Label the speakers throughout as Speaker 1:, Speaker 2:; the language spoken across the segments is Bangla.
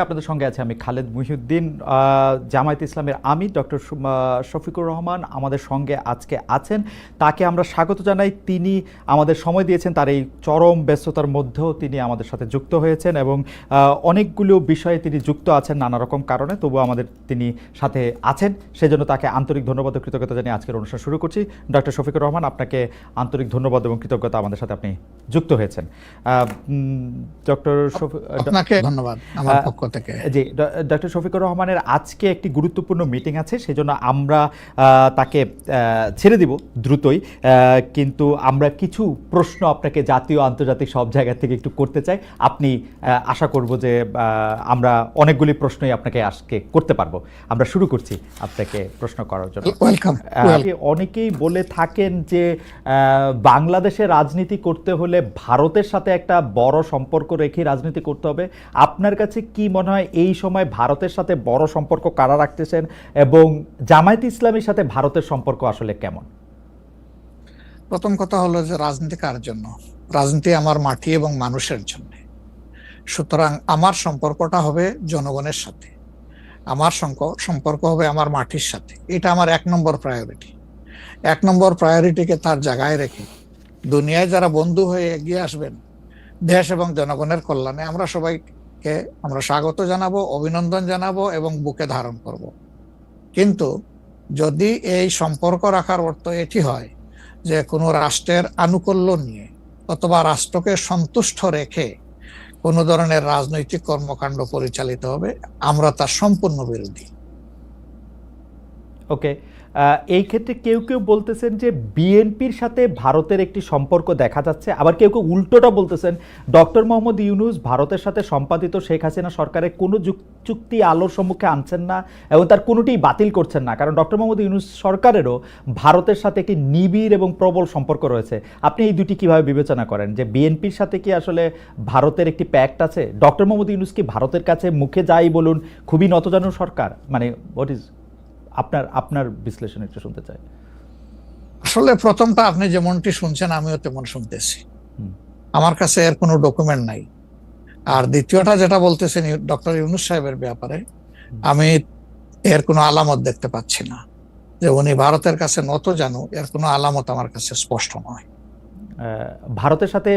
Speaker 1: আপনাদের সঙ্গে আছে আমি খালেদ মুহিউদ্দিন, জামায়াত ইসলামের আমির ডক্টর শফিকুর রহমান আমাদের সঙ্গে আজকে আছেন। তাকে আমরা স্বাগত জানাই। তিনি আমাদের সময় দিয়েছেন, তার এই চরম ব্যস্ততার মধ্যেও তিনি আমাদের সাথে যুক্ত হয়েছেন এবং অনেকগুলো বিষয়ে তিনি যুক্ত আছেন নানা রকম কারণে, তবুও আমাদের তিনি সাথে আছেন, সেজন্য তাকে আন্তরিক ধন্যবাদ ও কৃতজ্ঞতা জানিয়ে আজকের অনুষ্ঠান শুরু করছি। ডক্টর শফিকুর রহমান, আপনাকে আন্তরিক ধন্যবাদ এবং কৃতজ্ঞতা, আমাদের সাথে আপনি যুক্ত হয়েছেন। ডক্টর
Speaker 2: আপনাকে ধন্যবাদ আমার পক্ষ থেকে।
Speaker 1: জি, ডক্টর শফিকুর রহমানের আজকে একটি গুরুত্বপূর্ণ মিটিং আছে, সেজন্য আমরা তাকে ছেড়ে দিব দ্রুতই, কিন্তু আমরা কিছু প্রশ্ন আপনাকে জাতীয় আন্তর্জাতিক সব জায়গা থেকে একটু করতে চাই। আপনি আশা করব যে আমরা অনেকগুলি প্রশ্নই আপনাকে আজকে করতে পারবো। আমরা শুরু করছি আপনাকে প্রশ্ন করার জন্য।
Speaker 2: ওয়েলকাম।
Speaker 1: অনেকেই বলে থাকেন যে বাংলাদেশে রাজনীতি করতে হলে ভারতের সাথে একটা বড় সম্পর্ক রেখে রাজনীতি করতে হবে। আপনার কাছে কি মনে হয় এই সময় ভারতের সাথে বড় সম্পর্ক কারা রাখতেছেন এবং জামায়াত ইসলামীর সাথে ভারতের সম্পর্ক আসলে কেমন?
Speaker 2: প্রথম কথা হলো যে রাজনীতি কার জন্য? রাজনীতি আমার মাটি এবং মানুষের জন্য। সুতরাং আমার সম্পর্কটা হবে জনগণের সাথে, আমার সম্পর্ক হবে আমার মাটির সাথে। এটা আমার 1 নম্বর প্রায়োরিটি। 1 নম্বর প্রায়োরিটিকে তার জায়গায় রেখে দুনিয়ায় যারা বন্ধু হয়ে এগিয়ে আসবেন দেশ এবং জনগণের কল্যাণে, আমরা সবাইকে আমরা স্বাগত জানাবো, অভিনন্দন জানাবো এবং বুকে ধারণ করব। কিন্তু যদি এই সম্পর্ক রাখার অর্থ এটি হয় যে কোনো রাষ্ট্রের আনুকূল্য নিয়ে অথবা রাষ্ট্রকে সন্তুষ্ট রেখে কোনো ধরনের রাজনৈতিক কর্মকাণ্ড পরিচালিত হবে, আমরা তার সম্পূর্ণ বিরোধী।
Speaker 1: ওকে, এই ক্ষেত্রে কেউ কেউ বলতেছেন যে বিএনপির সাথে ভারতের একটি সম্পর্ক দেখা যাচ্ছে, আবার কেউ কেউ উল্টোটা বলতেছেন ডক্টর মোহাম্মদ ইউনূস ভারতের সাথে সম্পাদিত শেখ হাসিনা সরকারের কোনো চুক্তি আলোর সম্মুখে আনছেন না এবং তার কোনোটিই বাতিল করছেন না, কারণ ডক্টর মোহাম্মদ ইউনূস সরকারেরও ভারতের সাথে একটি নিবিড় এবং প্রবল সম্পর্ক রয়েছে। আপনি এই দুটি কিভাবে বিবেচনা করেন যে বিএনপির সাথে কি আসলে ভারতের একটি প্যাক্ট আছে? ডক্টর মোহাম্মদ ইউনূস কি ভারতের কাছে মুখে যাই বলুন খুবই নতজানু সরকার? মানে হোয়াট ইজ আপনার বিশ্লেষণ একটু শুনতে চাই।
Speaker 2: আসলে প্রথমটা আপনি যেমনটি শুনছেন আমিও তেমন শুনতেছি, আমার কাছে এর কোনো ডকুমেন্ট নাই। আর দ্বিতীয়টা যেটা বলতেছেন ডক্টর ইউনূস সাহেবের ব্যাপারে, আমি এর কোনো আলামত দেখতে পাচ্ছি না যে উনি ভারতের কাছে নত জানু, এর কোনো আলামত আমার কাছে স্পষ্ট নয়।
Speaker 1: ভারতের সাথে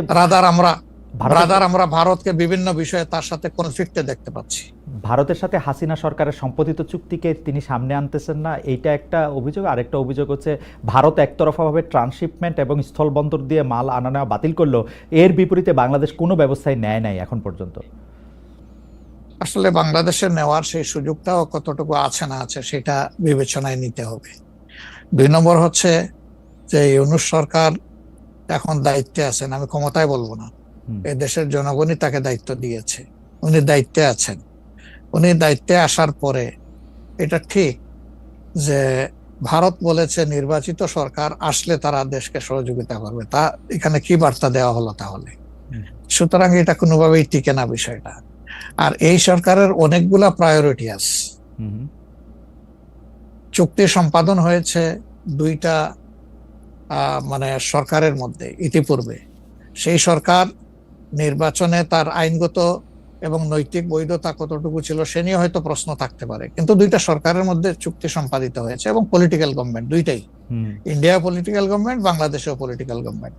Speaker 2: আমরা ভারতকে বিভিন্ন বিষয়ে তার সাথে কনফ্লিক্টে দেখতে পাচ্ছি।
Speaker 1: ভারতের সাথে হাসিনা সরকারের সম্পাদিত চুক্তিকে তিনি সামনে আনতেছেন না, এইটা একটা অভিযোগ। আরেকটা অভিযোগ হচ্ছে ভারত একতরফাভাবে ট্রান্সশিপমেন্ট এবং স্থলবন্দর দিয়ে মাল আনা নেওয়া বাতিল করলো, এর বিপরীতে বাংলাদেশ কোনো ব্যবস্থাই নেয় নাই এখন পর্যন্ত।
Speaker 2: আসলে বাংলাদেশের নেওয়ার সেই সুযোগটাও কতটুকু আছে না আছে সেটা বিবেচনায় নিতে হবে। 2 নম্বর হচ্ছে যে ইউনূস সরকার এখন দায়িত্বে আছেন, আমি ক্ষমতায় বলবো না, এই দেশের জনগণই তাকে দায়িত্ব দিয়েছে, উনি দায়িত্বে আছেন। উনি দায়িত্বে আসার পরে এটা ঠিক যে ভারত বলেছে নির্বাচিত সরকার আসলে তারা দেশকে সহযোগিতা করবে, তা এখানে কি বার্তা দেওয়া হলো তাহলে? সুতরাং এটা কোনোভাবেই টিকে না বিষয়টা। আর এই সরকারের অনেকগুলা প্রায়োরিটি আছে। চুক্তি সম্পাদন হয়েছে 2টা মানে সরকারের মধ্যে ইতিপূর্বে। সেই সরকার নির্বাচনে তার আইনগত এবং নৈতিক বৈধতা কতটুকু ছিল সে নিয়ে হয়তো প্রশ্ন থাকতে পারে, কিন্তু 2টা সরকারের মধ্যে চুক্তি সম্পাদিত হয়েছে এবং পলিটিক্যাল গভর্নমেন্ট দুইটাই, ইন্ডিয়া পলিটিক্যাল গভর্নমেন্ট, বাংলাদেশেও পলিটিক্যাল গভর্নমেন্ট।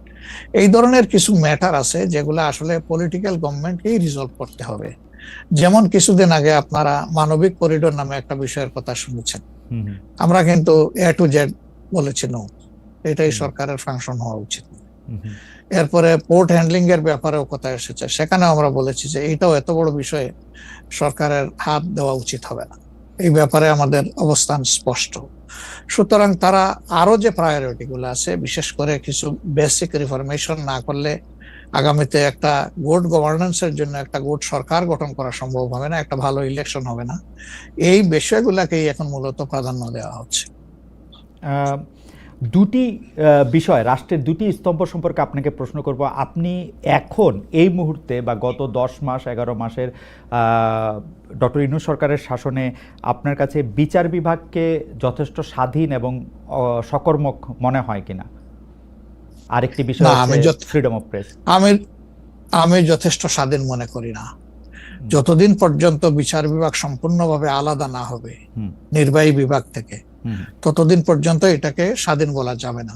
Speaker 2: এই ধরনের কিছু ম্যাটার আছে যেগুলো আসলে পলিটিক্যাল গভর্নমেন্টকেই রিজলভ করতে হবে। যেমন কিছুদিন আগে আপনারা মানবিক করিডোর নামে একটা বিষয়ের কথা শুনেছেন, আমরা কিন্তু A to Z বলেছি নো, এটাই সরকারের ফাংশন হওয়া উচিত। এরপরে পোর্ট হ্যান্ডলিং এর ব্যাপারেও কথা এসেছে, সেখানেও আমরা বলেছি যে এইটাও এত বড় বিষয়ে সরকারের হাত দেওয়া উচিত হবে না, এই ব্যাপারে আমাদের অবস্থান স্পষ্ট। সুতরাং তারা আরো যে প্রায়োরিটি গুলো আছে, বিশেষ করে কিছু বেসিক রিফরমেশন না করলে আগামীতে একটা গুড গভর্নেন্সের জন্য একটা গুড সরকার গঠন করা সম্ভব হবে না, একটা ভালো ইলেকশন হবে না, এই বিষয়গুলোকেই এখন মূলত প্রাধান্য দেওয়া হচ্ছে।
Speaker 1: দুটি বিষয়, রাষ্ট্রের দুটি স্তম্ভ সম্পর্কে আপনাকে প্রশ্ন করব। আপনি এখন এই মুহূর্তে বা গত 10 মাস 11 মাসের ডক্টর ইউনূস সরকারের শাসনে আপনার কাছে বিচার বিভাগকে যথেষ্ট স্বাধীন এবং সকর্মক মনে হয় কিনা? আরেকটি বিষয় হচ্ছে ফ্রিডম অফ প্রেস।
Speaker 2: আমি যথেষ্ট স্বাধীন মনে করি না। যতদিন পর্যন্ত বিচার বিভাগ সম্পূর্ণভাবে আলাদা না হবে নির্বাহী বিভাগ থেকে, ততদিন পর্যন্ত এটাকে স্বাধীন বলা যাবে না।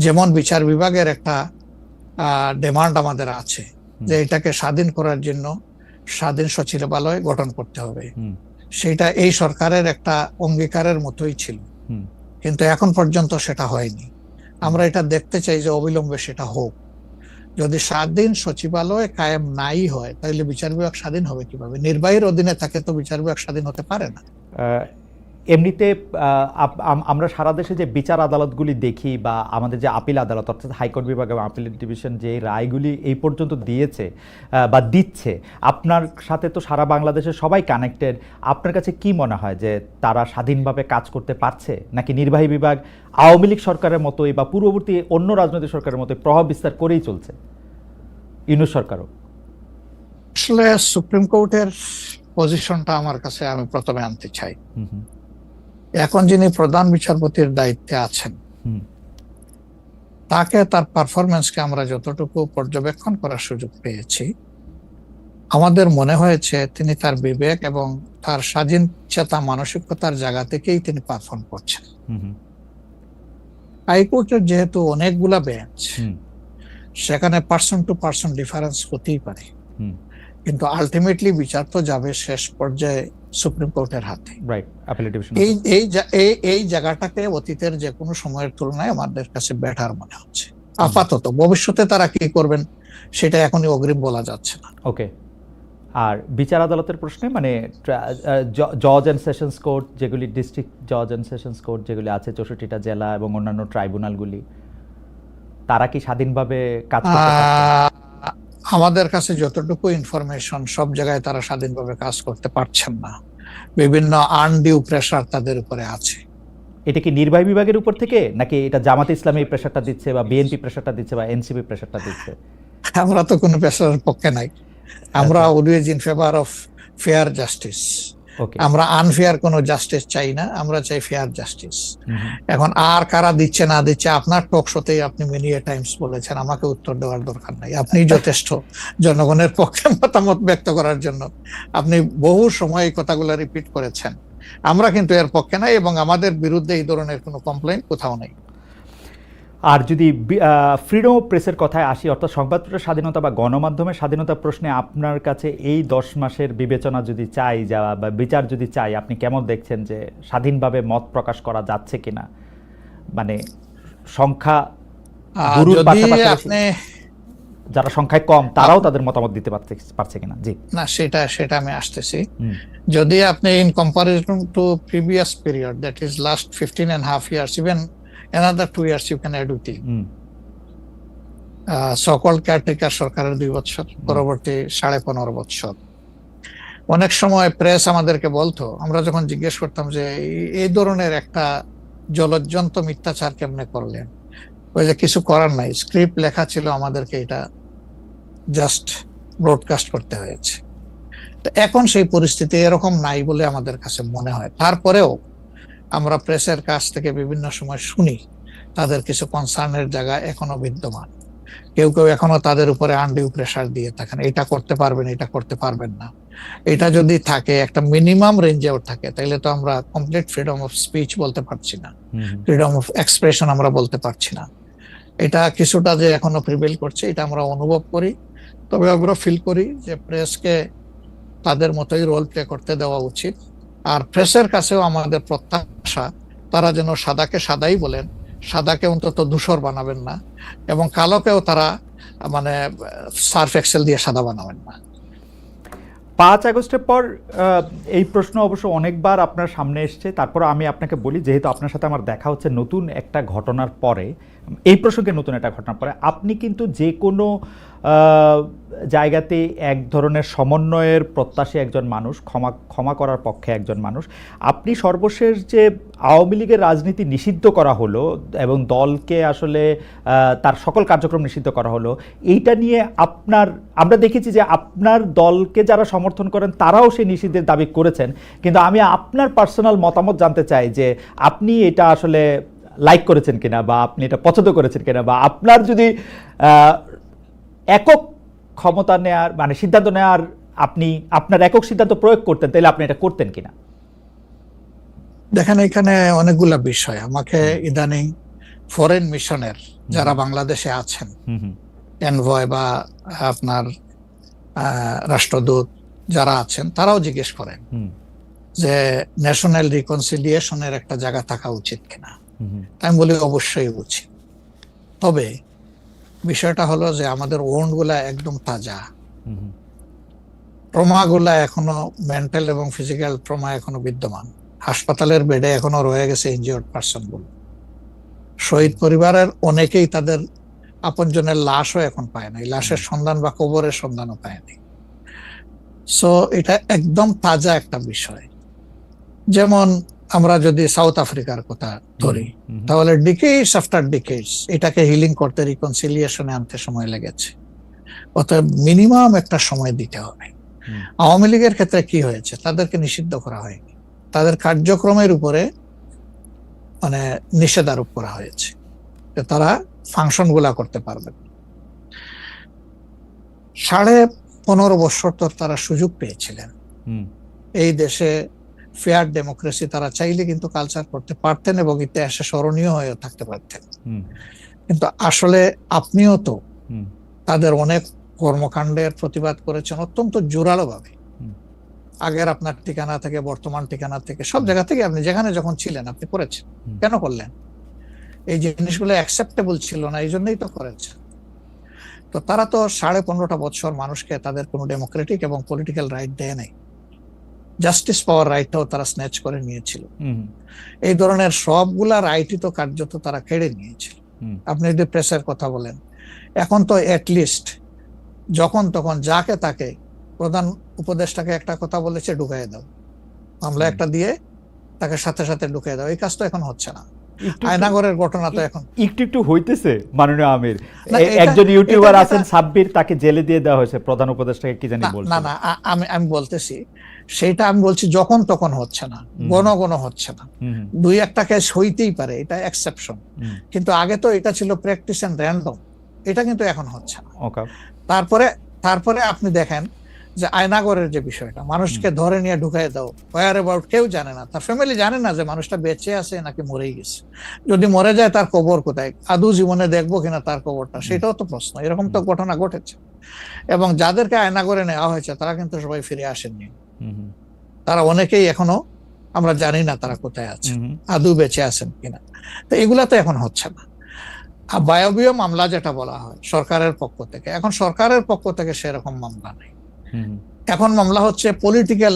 Speaker 2: যেমন বিচার বিভাগের একটা ডিমান্ড আমাদের আছে যে এটাকে স্বাধীন করার জন্য স্বাধীন সচিবালয় গঠন করতে হবে, সেটা এই সরকারের একটা অঙ্গীকারের মতোই ছিল, কিন্তু এখন পর্যন্ত সেটা হয়নি। আমরা এটা দেখতে চাই যে অবিলম্বে সেটা হোক। যদি স্বাধীন সচিবালয় কায়েম নাই হয় তাহলে বিচার বিভাগ স্বাধীন হবে কিভাবে? নির্বাহীর অধীনে থাকে তো বিচার বিভাগ স্বাধীন হতে পারে না।
Speaker 1: এমনিতে আমরা সারা দেশে যে বিচার আদালতগুলি দেখি বা আমাদের যে আপিল আদালত অর্থাৎ হাইকোর্ট বিভাগ এবং আপিল ডিভিশন যে রায়গুলি এই পর্যন্ত দিয়েছে বা দিচ্ছে, আপনার সাথে তো সারা বাংলাদেশের সবাই কানেক্টেড, আপনার কাছে কি মনে হয় যে তারা স্বাধীনভাবে কাজ করতে পারছে, নাকি নির্বাহী বিভাগ আওয়ামী লীগ সরকারের মতোই বা পূর্ববর্তী অন্য রাজনৈতিক সরকারের মতোই প্রভাব বিস্তার করেই চলছে, ইউনূস সরকারও?
Speaker 2: আসলে সুপ্রিম কোর্টের পজিশনটা আমার কাছে আমি প্রথমে আনতে চাই। এখন যিনি প্রধান বিচারপতির দায়িত্বে আছেন, তাকে তার পারফরমেন্সকে আমরা যতটুকু পর্যবেক্ষণ করার সুযোগ পেয়েছি, আমাদের মনে হয়েছে তিনি তার বিবেক এবং তার স্বাধীন চেতা মানসিকতার জায়গা থেকেই তিনি পারফর্ম করছেন। হাইকোর্টের যেহেতু অনেকগুলা বেঞ্চ, সেখানে পার্সন টু পার্সন ডিফারেন্স হতেই পারে, কিন্তু আলটিমেটলি বিচার তো যাবে শেষ পর্যায়ে সুপ্রিম কোর্টের হাতে। এই জায়গাটাকে অতীতের যে কোনো সময়ের তুলনায় আমাদের কাছে বেটার মনে হচ্ছে আপাতত। ভবিষ্যতে তারা কি করবেন সেটা এখনই অগ্রিম বলা যাচ্ছে না।
Speaker 1: ওকে। আর বিচার আদালতের প্রশ্নে মানে জজ অ্যান্ড সেশনস কোর্ট যেগুলি, ডিস্ট্রিক্ট জজ অ্যান্ড সেশনস কোর্ট যেগুলি আছে 64টা জেলা এবং অন্যান্য ট্রাইব্যুনালগুলি, তারা কি স্বাধীনভাবে কাজ করতে পারছে?
Speaker 2: আমাদের কাছে যতটুকু ইনফরমেশন, সব জায়গায় তারা স্বাধীনভাবে কাজ করতে পারছেন না, বিভিন্ন আনডিউ প্রেসার তাদের উপরে আছে।
Speaker 1: এটা কি নির্বাহী বিভাগের উপর থেকে, নাকি এটা জামাতে ইসলামী প্রেসারটা দিচ্ছে বা বিএনপি প্রেসারটা দিচ্ছে বা এনসিপি প্রেসারটা দিচ্ছে?
Speaker 2: আমরা তো কোনো প্রেসারের পক্ষে নাই, আমরা always in favour of fair justice. আমরা আনফেয়ার কোনো জাস্টিস চাই না, আমরা চাই ফেয়ার জাস্টিস। এখন আর কারা দিচ্ছে না দিচ্ছে, আপনার টক শোতেই আপনি মেনি টাইমস বলেছেন, আমাকে উত্তর দেওয়ার দরকার নাই, আপনি যথেষ্ট জনগণের পক্ষে মতামত ব্যক্ত করার জন্য। আপনি বহু সময় এই কথাগুলো রিপিট করেছেন। আমরা কিন্তু এর পক্ষে নাই এবং আমাদের বিরুদ্ধে এই ধরনের কোনো কমপ্লেইন কোথাও নেই।
Speaker 1: আর যদি ফ্রিডম অফ প্রেসের কথায় আসি, অর্থাৎ সংবাদপত্রের স্বাধীনতা বা গণমাধ্যমের স্বাধীনতা প্রশ্নে আপনার কাছে এই 10 মাসের বিবেচনা যদি চাই বা বিচার যদি চাই, আপনি কেমন দেখছেন যে স্বাধীনভাবে মত প্রকাশ করা যাচ্ছে কিনা? মানে সংখ্যা যারা সংখ্যায় কম তারাও তাদের মতামত দিতে পারছে কিনা? জি
Speaker 2: না, সেটা আমি আসতেছি। যদি আপনি in comparison two previous period, that is last 15.5 years, even another 2 years you can add with it. So-called caretaker সরকারের 2 বছর, পরবর্তী 15.5 বছর। অনেক সময় প্রেস আমাদেরকে বলতো, আমরা যখন জিজ্ঞেস করতাম যে এই ধরনের একটা জলজ্জন্ত মিথ্যাচার কেমনে করলেন, ওই যে কিছু করার নাই, স্ক্রিপ্ট লেখা ছিল, আমাদেরকে এটা জাস্ট ব্রডকাস্ট করতে হয়েছে। তো এখন সেই পরিস্থিতি এরকম নাই বলে আমাদের কাছে মনে হয়। তারপরেও আমরা প্রেসের কাছ থেকে বিভিন্ন সময় শুনি তাদের কিছু কনসার্নের জায়গা এখনো বিদ্যমান। কেউ এখনো তাদের উপরে আনডিউ প্রেসার দিয়ে থাকেন, এটা করতে পারবেন, এটা করতে পারবেন না। এটা যদি থাকে, একটা মিনিমাম রেঞ্জেও থাকে, তাহলে তো আমরা কমপ্লিট ফ্রিডম অফ স্পিচ বলতে পারছি না, ফ্রিডম অফ এক্সপ্রেশন আমরা বলতে পারছি না। এটা কিছুটা যে এখনো প্রিভেল করছে, এটা আমরা অনুভব করি। তবে আমরা ফিল করি যে প্রেসকে তাদের মতোই রোল প্লে করতে দেওয়া উচিত। আর প্রেসের কাছেও আমাদের প্রত্যাশা, তারা যেন সাদাকে সাদাই বলেন, সাদাকে অন্তত ধূসর বানাবেন না, এবং কালোকেও তারা মানে সার্ফ এক্সেল দিয়ে সাদা বানাবেন না।
Speaker 1: 5 আগস্টের পর এই প্রশ্ন অবশ্য অনেকবার আপনার সামনে এসছে। তারপর আমি আপনাকে বলি, যেহেতু আপনার সাথে আমার দেখা হচ্ছে নতুন একটা ঘটনার পরে, এই প্রসঙ্গে নতুন একটা ঘটনার পরে, আপনি কিন্তু যে কোনো জায়গাতে এক ধরনের সমন্বয়ের প্রত্যাশী একজন মানুষ, ক্ষমা করার পক্ষে একজন মানুষ। আপনি সর্বশেষ যে আওয়ামী লীগের রাজনীতি নিষিদ্ধ করা হলো এবং দলকে আসলে তার সকল কার্যক্রম নিষিদ্ধ করা হলো, এইটা নিয়ে আমরা দেখেছি যে আপনার দলকে যারা সমর্থন করেন তারাও সেই নিষিদ্ধের দাবি করেছেন। কিন্তু আমি আপনার পার্সোনাল মতামত জানতে চাই যে আপনি এটা আসলে লাইক করেছেন কিনা, বা আপনি এটা পছন্দ করেছেন কিনা, বা আপনার যদি একক ক্ষমতা নেয়ার মানে সিদ্ধান্ত নেওয়ার আপনি আপনার একক সিদ্ধান্ত প্রয়োগ করতেন, তাহলে আপনি এটা করতেন কিনা?
Speaker 2: দেখেন, এখানে অনেকগুলা বিষয় আমাকে ইদানিং ফরেন মিশনের যারা বাংলাদেশে আছেন, এনভয় বা আপনার রাষ্ট্রদূত যারা আছেন, তারাও জিজ্ঞেস করেন যে ন্যাশনাল রিকনসিলিয়েশনের একটা জায়গা থাকা উচিত কিনা। আমি বলি অবশ্যই উচিত। তবে বিষয়টা হলো যে আমাদের ওন্ড গুলা একদম তাজা, ট্রমা গুলা এখনো মেন্টাল এবং ফিজিক্যাল ট্রমা এখনো বিদ্যমান। হাসপাতালের বেডে এখনো রয়ে গেছে ইনজিওর্ড পার্সন গুলো। শহীদ পরিবারের অনেকেই তাদের আপনজনের লাশও এখন পায় নাই, লাশের সন্ধান বা কবরের সন্ধানও পায়নি। সো এটা একদম তাজা একটা বিষয়। যেমন আমরা যদি সাউথ আফ্রিকার কথা ধরি, তাহলে ডিকেডস আফটার ডিকেডস এটাকে হিলিং করতে, রিকনসিলিয়েশনে আনতে সময় লেগেছে। অতএব মিনিমাম একটা সময় দিতে হবে। আওয়ামী লীগের ক্ষেত্রে কি হয়েছে, তাদেরকে নিষিদ্ধ করা হয়নি, তাদের কার্যক্রমের উপরে মানে নিষেধ আরোপ করা হয়েছে, তারা ফাংশন গুলা করতে পারবে। 15.5 বছর তো তারা সুযোগ পেয়েছিলেন এই দেশে ফেয়ার ডেমোক্রেসি, তারা চাইলে কিন্তু কালচার করতে পারতেন এবং ইতিহাসে স্মরণীয় হয়ে থাকতে পারতেন। কিন্তু আসলে আপনিও তো তাদের অনেক কর্মকাণ্ডের প্রতিবাদ করেছেন অত্যন্ত জোরালো ভাবে। আগের আপনার ঠিকানা থেকে, বর্তমান ঠিকানা থেকে, সব জায়গা থেকে আপনি যেখানে যখন ছিলেন আপনি করেছেন। কেন করলেন? এই জিনিসগুলো অ্যাকসেপ্টেবল ছিল না, এই জন্যই তো করেছেন। তো তারা তো 15.5 বছর মানুষকে তাদের কোনো ডেমোক্রেটিক এবং পলিটিক্যাল রাইট দেয় নাই। জাস্টিস পাওয়ার রাইটটাও তারা স্ন্যাচ করে নিয়েছিল। এই ধরনের সবগুলা রাইটই তো কার্যত তারা কেড়ে নিয়েছিল। আপনি যদি প্রেসের কথা বলেন, এখন তো অ্যাটলিস্ট যখন তখন যাকে তাকে, প্রধান উপদেষ্টাকে একটা কথা বলেছে ঢুকাই দাও, মামলা একটা দিয়ে তাকে সাথে সাথে ঢুকাই দাও, এই কাজ তো এখন হচ্ছে না। আয়নাগরের ঘটনা তো এখন
Speaker 1: একটু হইতেছে। মাননীয় আমির, একজন ইউটিউবার আছেন সাব্বির, তাকে জেলে দিয়ে দেওয়া হয়েছে, প্রধান উপদেষ্টাকে কি জানি বলছে।
Speaker 2: না, আমি বলতেছি সেটা, আমি বলছি যখন তখন হচ্ছে না, গণ হচ্ছে না। 2-1টা কেস হইতেই পারে, এটা এক্সেপশন, কিন্তু আগে তো এটা ছিল প্র্যাকটিস এন্ড র্যান্ডম, এটা কিন্তু এখন হচ্ছে না। তারপরে আপনি দেখেন যে আয়নাগরের যে বিষয়টা, মানুষকে ধরে নিয়ে ঢুকাই দাও, ওয়ার অ্যাবাউট কেউ জানে না, তার ফ্যামিলি জানে না যে মানুষটা বেঁচে আছে নাকি মরেই গেছে। যদি মরে যায় তার কবর কোথায়, আদৌ জীবনে দেখবো কিনা তার কবরটা, সেটাও তো প্রশ্ন। এরকম তো ঘটনা ঘটেছে। এবং যাদেরকে আয়নাগরে নেওয়া হয়েছে তারা কিন্তু সবাই ফিরে আসেননি। তারা অনেকেই এখনো আমরা জানি না তারা কোথায় আছে, আদৌ বেঁচে আছেন কিনা। তো এগুলা তো এখন হচ্ছে না। আর বায়বীয় মামলা যেটা বলা হয় সরকারের পক্ষ থেকে, এখন সরকারের পক্ষ থেকে সেরকম মামলা নেই। এখন মামলা হচ্ছে পলিটিক্যাল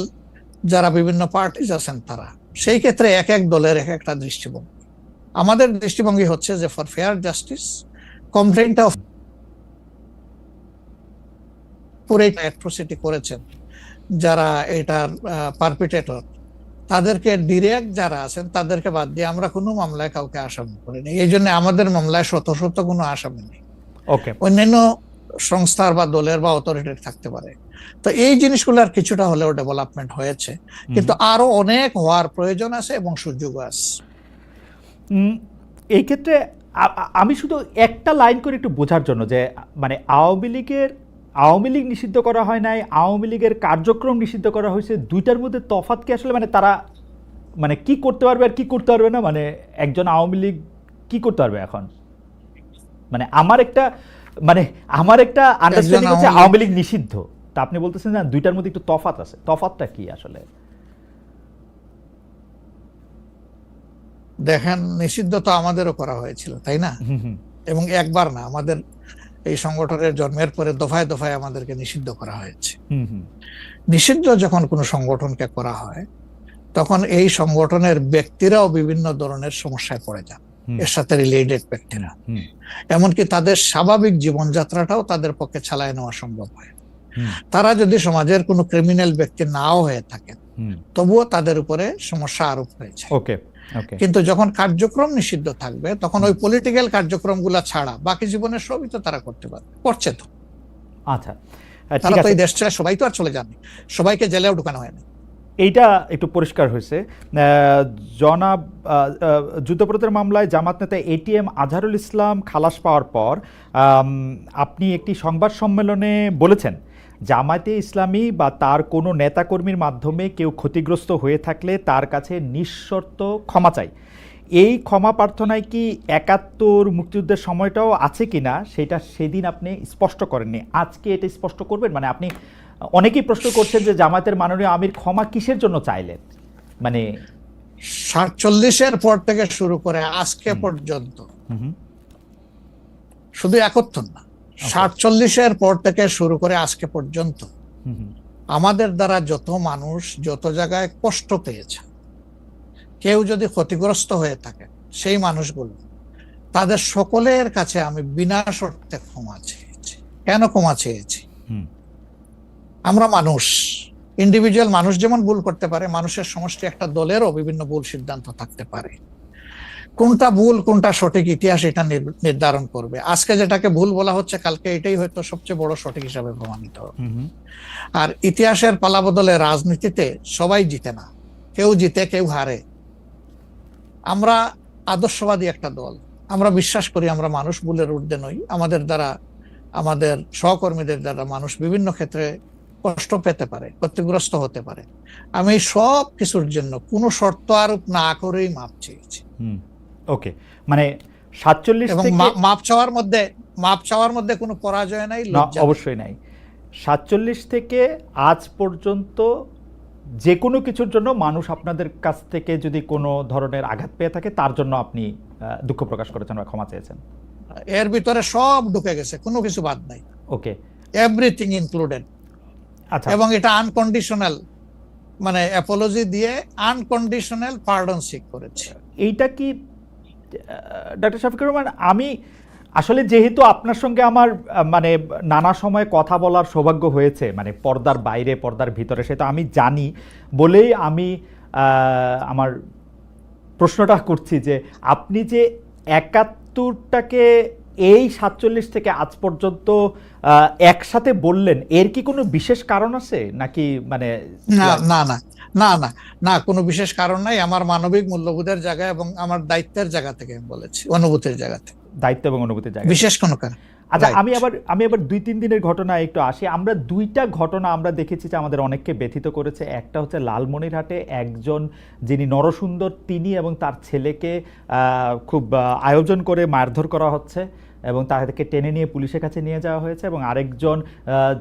Speaker 2: যারা বিভিন্ন পার্টিজ আছেন তারা, সেই ক্ষেত্রে এক এক দলের এক একটা দৃষ্টিভঙ্গি। আমাদের দৃষ্টিভঙ্গি হচ্ছে যে ফর ফেয়ার জাস্টিস, কমপ্লেইনটা পুরো অ্যাট্রোসিটি করেছেন যারা এটার পারপিটেটর, তাদেরকে ডিরেক্ট যারা আছেন তাদেরকে বাদ দিয়ে আমরা কোনো মামলায় কাউকে আসামি করিনি। এই জন্য আমাদের মামলায় শত কোনো আসামি নেই। অন্যান্য সংস্থার বা দলের বা অথরিটির থাকতে পারে। তো এই জিনিসগুলোর কিছুটা হলেও ডেভেলপমেন্ট হয়েছে, কিন্তু আরো অনেক হওয়ার প্রয়োজন আছে এবং সুযোগ আছে।
Speaker 1: এই ক্ষেত্রে আমি শুধু একটা লাইন করে একটু বোঝার জন্য, যে মানে আওয়ামী লীগ নিষিদ্ধ করা হয় নাই, আওয়ামী লীগের কার্যক্রম নিষিদ্ধ করা হয়েছে, দুইটার মধ্যে তফাৎ কি আসলে? মানে তারা মানে কি করতে পারবে আর কি করতে পারবে না, মানে একজন আওয়ামী লীগ কি করতে পারবে এখন? মানে আমার একটা আন্ডারস্ট্যান্ডিং হচ্ছে আওয়ামী লীগ নিষিদ্ধ, তা আপনি বলতেছেন না দুইটার মধ্যে একটু তফাৎ আছে। তফাৎটা কি আসলে?
Speaker 2: দেখেন, নিষিদ্ধ তো আমাদেরও করা হয়েছিল, তাই না? এবং একবার না, আমাদের এই সংগঠনের জন্মের পরে দফায় দফায় আমাদেরকে নিষিদ্ধ করা হয়েছে। নিষিদ্ধ যখন কোনো সংগঠনকে করা হয়, তখন এই সংগঠনের ব্যক্তিরাও বিভিন্ন ধরনের সমস্যায় পড়ে যান, এর সাথে রিলেটেড ব্যক্তিরা। এমনকি তাদের স্বাভাবিক জীবনযাত্রাটাও তাদের পক্ষে চালায় নেওয়া সম্ভব হয়। তারা যদি সমাজের কোনো ক্রিমিনাল ব্যক্তি নাও হয়ে থাকেন, তবুও তাদের উপরে সমস্যা আরোপ হয়েছে। কিন্তু যখন কার্যক্রম নিষিদ্ধ থাকবে, তখন ওই পলিটিক্যাল কার্যক্রমগুলা ছাড়া বাকি জীবনের সবই তো তারা করতে পারবে, করছে তো।
Speaker 1: আচ্ছা,
Speaker 2: তারা তো এই দেশ ছেড়ে সবাই তো আর চলে যাননি, সবাইকে জেলেও ঢুকানো হয়নি।
Speaker 1: এইটা একটু পরিষ্কার হয়েছে। জনাব যুদ্ধাপরাধের মামলায় জামাত নেতা এটিএম আজহারুল ইসলাম খালাস পাওয়ার পর আপনি একটি সংবাদ সম্মেলনে বলেছেন জামায়াতে ইসলামী বা তার কোনো নেতাকর্মীর মাধ্যমে কেউ ক্ষতিগ্রস্ত হয়ে থাকলে তার কাছে নিঃশর্ত ক্ষমা চাই। এই ক্ষমা প্রার্থনায় কি ৭১ মুক্তিযুদ্ধের সময়টাও আছে কিনা সেটা সেদিন আপনি স্পষ্ট করেননি, আজকে এটা স্পষ্ট করবেন? মানে আপনি, অনেকেই প্রশ্ন করছেন যে জামায়াতের মাননীয় আমির ক্ষমা কিসের জন্য চাইলেন, মানে
Speaker 2: ৪৭-এর পর থেকে শুরু করে আজকে পর্যন্ত, শুধু ৭১ না, ৪৭-এর পর থেকে শুরু করে আজকে পর্যন্ত আমাদের দ্বারা যত মানুষ যত জায়গায় কষ্ট পেয়েছে, কেউ যদি ক্ষতিগ্রস্ত হয়ে থাকে, সেই মানুষগুলো, তাদের সকলের কাছে আমি বিনা শর্তে ক্ষমা চেয়েছি। কেন ক্ষমা চেয়েছি? আমরা মানুষ, ইন্ডিভিজুয়াল মানুষ যেমন ভুল করতে পারে, মানুষের সমষ্টি একটা দলেরও বিভিন্ন ভুল সিদ্ধান্ত থাকতে পারে। কোনটা ভুল কোনটা সঠিক ইতিহাস এটা নির্ধারণ করবে। আজকে যেটাকে ভুল বলা হচ্ছে, কালকে এটাই হয়তো সবচেয়ে বড় সঠিক হিসাবে প্রমাণিত হবে। আর ইতিহাসের পালাবদলে রাজনীতিতে সবাই জিতে না, কেউ জিতে কেউ হারে। আমরা আদর্শবাদী একটা দল, আমরা বিশ্বাস করি আমরা মানুষ, ভুলের ঊর্ধ্বে নই। আমাদের দ্বারা, আমাদের সহকর্মীদের দ্বারা মানুষ বিভিন্ন ক্ষেত্রে কষ্ট পেতে পারে, ক্ষতিগ্রস্ত হতে পারে। আমি সব কিছুর জন্য কোনো শর্ত আরোপ না করেই মাপ চেয়েছি।
Speaker 1: ওকে, মানে ৪৭
Speaker 2: এবং
Speaker 1: থেকে
Speaker 2: মাপ চাওয়ার মধ্যে কোনো পরাজয় নাই,
Speaker 1: অবশ্যই নাই। ৪৭ থেকে আজ পর্যন্ত যে কোনো কিছুর জন্য মানুষ আপনাদের কাছ থেকে যদি কোনো ধরনের আঘাত পেয়ে থাকে, তার জন্য আপনি দুঃখ প্রকাশ করেছেন বা ক্ষমা চেয়েছেন।
Speaker 2: এর ভিতরে সব ঢুকে গেছে, কোনো কিছু বাদ নাই।
Speaker 1: ওকে,
Speaker 2: এভরিথিং ইনক্লুডেড। আচ্ছা, এবং এটা আনকন্ডিশনাল, মানে অ্যাপোলজি দিয়ে আনকন্ডিশনাল পার্ডন সিক করেছে।
Speaker 1: এইটা কি ডক্টর শফিকুর রহমান, আমি আসলে যেহেতু আপনার সঙ্গে আমার মানে নানা সময় কথা বলার সৌভাগ্য হয়েছে, মানে পর্দার বাইরে পর্দার ভিতরে, সেটা আমি জানি বলেই আমি আমার প্রশ্নটা করছি যে আপনি যে ৭১টাকে এই ৪৭ থেকে আজ পর্যন্ত একসাথে বললেন, এর কি কোনো বিশেষ কারণ আছে নাকি? মানে
Speaker 2: না না না না না না, কোনো বিশেষ কারণ নাই। আমার মানবিক মূল্যবোধের জায়গা এবং আমার দায়িত্বের জায়গা থেকে আমি বলেছি, অনুভূতির জায়গা থেকে,
Speaker 1: দায়িত্ব এবং অনুভূতির জায়গা,
Speaker 2: বিশেষ কোনো কারণ।
Speaker 1: আচ্ছা, আমি আবার ২-৩ দিনের ঘটনা একটু আসি। আমরা দুইটা ঘটনা আমরা দেখেছি যে আমাদের অনেককে ব্যথিত করেছে। একটা হচ্ছে লালমনিরহাটে একজন যিনি নরসুন্দর, তিনি এবং তার ছেলেকে খুব আয়োজন করে মারধর করা হচ্ছে এবং তাদেরকে টেনে নিয়ে পুলিশের কাছে নিয়ে যাওয়া হয়েছে। এবং আরেকজন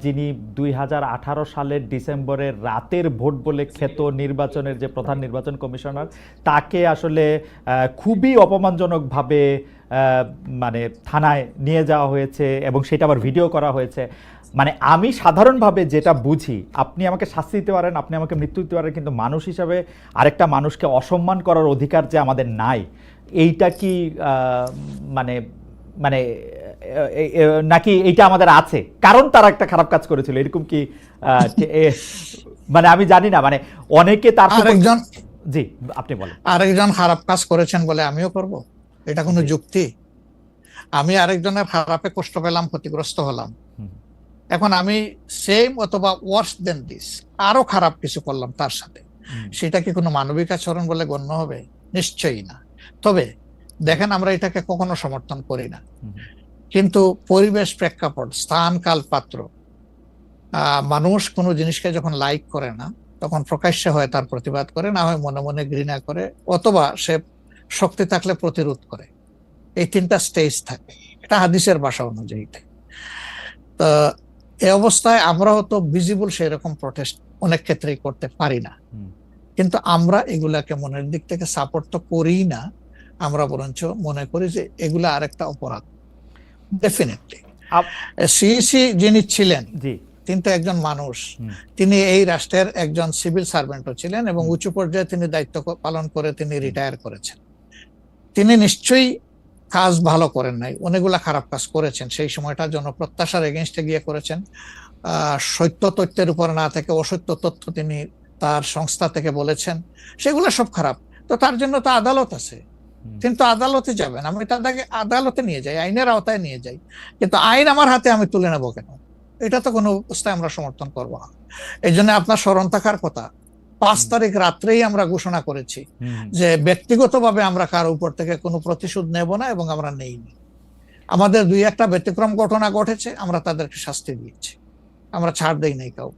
Speaker 1: যিনি ২০১৮ সালের ডিসেম্বরের রাতের ভোট বলে খ্যাত নির্বাচনের যে প্রধান নির্বাচন কমিশনার, তাকে আসলে খুবই অপমানজনকভাবে মানে থানায় নিয়ে যাওয়া হয়েছে এবং সেটা আবার ভিডিও করা হয়েছে। মানে আমি সাধারণভাবে যেটা বুঝি, আপনি আমাকে শাস্তি দিতে পারেন, আপনি আমাকে মৃত্যু দিতে পারেন, কিন্তু মানুষ হিসাবে আরেকটা মানুষকে অসম্মান করার অধিকার যে আমাদের নাই, এইটা কি মানে মানে নাকি এইটা আমাদের আছে কারণ তারা একটা খারাপ কাজ করেছিল, এরকম কি? মানে আমি জানি না, মানে অনেকে তার
Speaker 2: আরেকজন,
Speaker 1: জি আপনি বলেন,
Speaker 2: আরেকজন খারাপ কাজ করেছেন বলে আমিও করব, এটা কোনো যুক্তি? আমি আরেকজনের খারাপে কষ্ট পেলাম, ক্ষতিগ্রস্ত হলাম, এখন আমি সেম অথবা ওয়ার্স দেন দিস আরো খারাপ কিছু করলাম তার সাথে, সেটা কি কোনো মানবিক আচরণ বলে গণ্য হবে? নিশ্চয়ই না। তবে দেখেন, আমরা এটাকে কখনো সমর্থন করি না, কিন্তু পরিবেশ, প্রেক্ষাপট, স্থান, কাল, পাত্র, মানুষ কোনো জিনিসকে যখন লাইক করে না, তখন প্রকাশ্যে হয় তার প্রতিবাদ করে, না হয় মনে মনে ঘৃণা করে, অথবা সে শক্তি থাকলে প্রতিরোধ করে। এই তিনটা স্টেজ থাকে, এটা হাদিসের ভাষা অনুযায়ী। তো এই অবস্থায় আমরা হয়তো ভিজিবল সেরকম প্রটেস্ট অনেক ক্ষেত্রেই করতে পারি না, কিন্তু আমরা এগুলাকে মনের দিক থেকে সাপোর্ট তো করি না, আমরা বরঞ্চ মনে করি যে এগুলা আরেকটা অপরাধ। ডেফিনেটলি সিইসি যিনি ছিলেন, তিনি তো একজন মানুষ, তিনি এই রাষ্ট্রের একজন সিভিল সার্ভেন্টও ছিলেন এবং উঁচু পর্যায়ে তিনি দায়িত্ব পালন করে তিনি রিটায়ার করেছেন। তিনি নিশ্চয়ই কাজ ভালো করেন নাই, অনেকগুলা খারাপ কাজ করেছেন। সেই সময়টা জনপ্রত্যাশার এগেইনস্টে গিয়ে করেছেন, সত্য তথ্যের উপর না থেকে অসত্য তথ্য তিনি তার সংস্থা থেকে বলেছেন, সেগুলো সব খারাপ। তো তার জন্য তো আদালত আছে, কিন্তু আদালতে যাবেন, আমি তাদেরকে আদালতে নিয়ে যাই, আইনের আওতায় নিয়ে যাই, কিন্তু আইন আমার হাতে আমি তুলে নেবো কেন? এটা তো কোনো অবস্থায় আমরা সমর্থন করবো না। এই জন্য আপনার স্মরণ থাকার কথা, ৫ তারিখ রাত্রেই আমরা ঘোষণা করেছি যে ব্যক্তিগতভাবে আমরা কারো উপর থেকে কোনো প্রতিশোধ নেব না এবং আমরা নেইনি। আমাদের ২-১টা ব্যতিক্রম ঘটনা ঘটেছে, আমরা তাদেরকে শাস্তি দিয়েছি। আমরা ছাড় দেই নাই কাউ।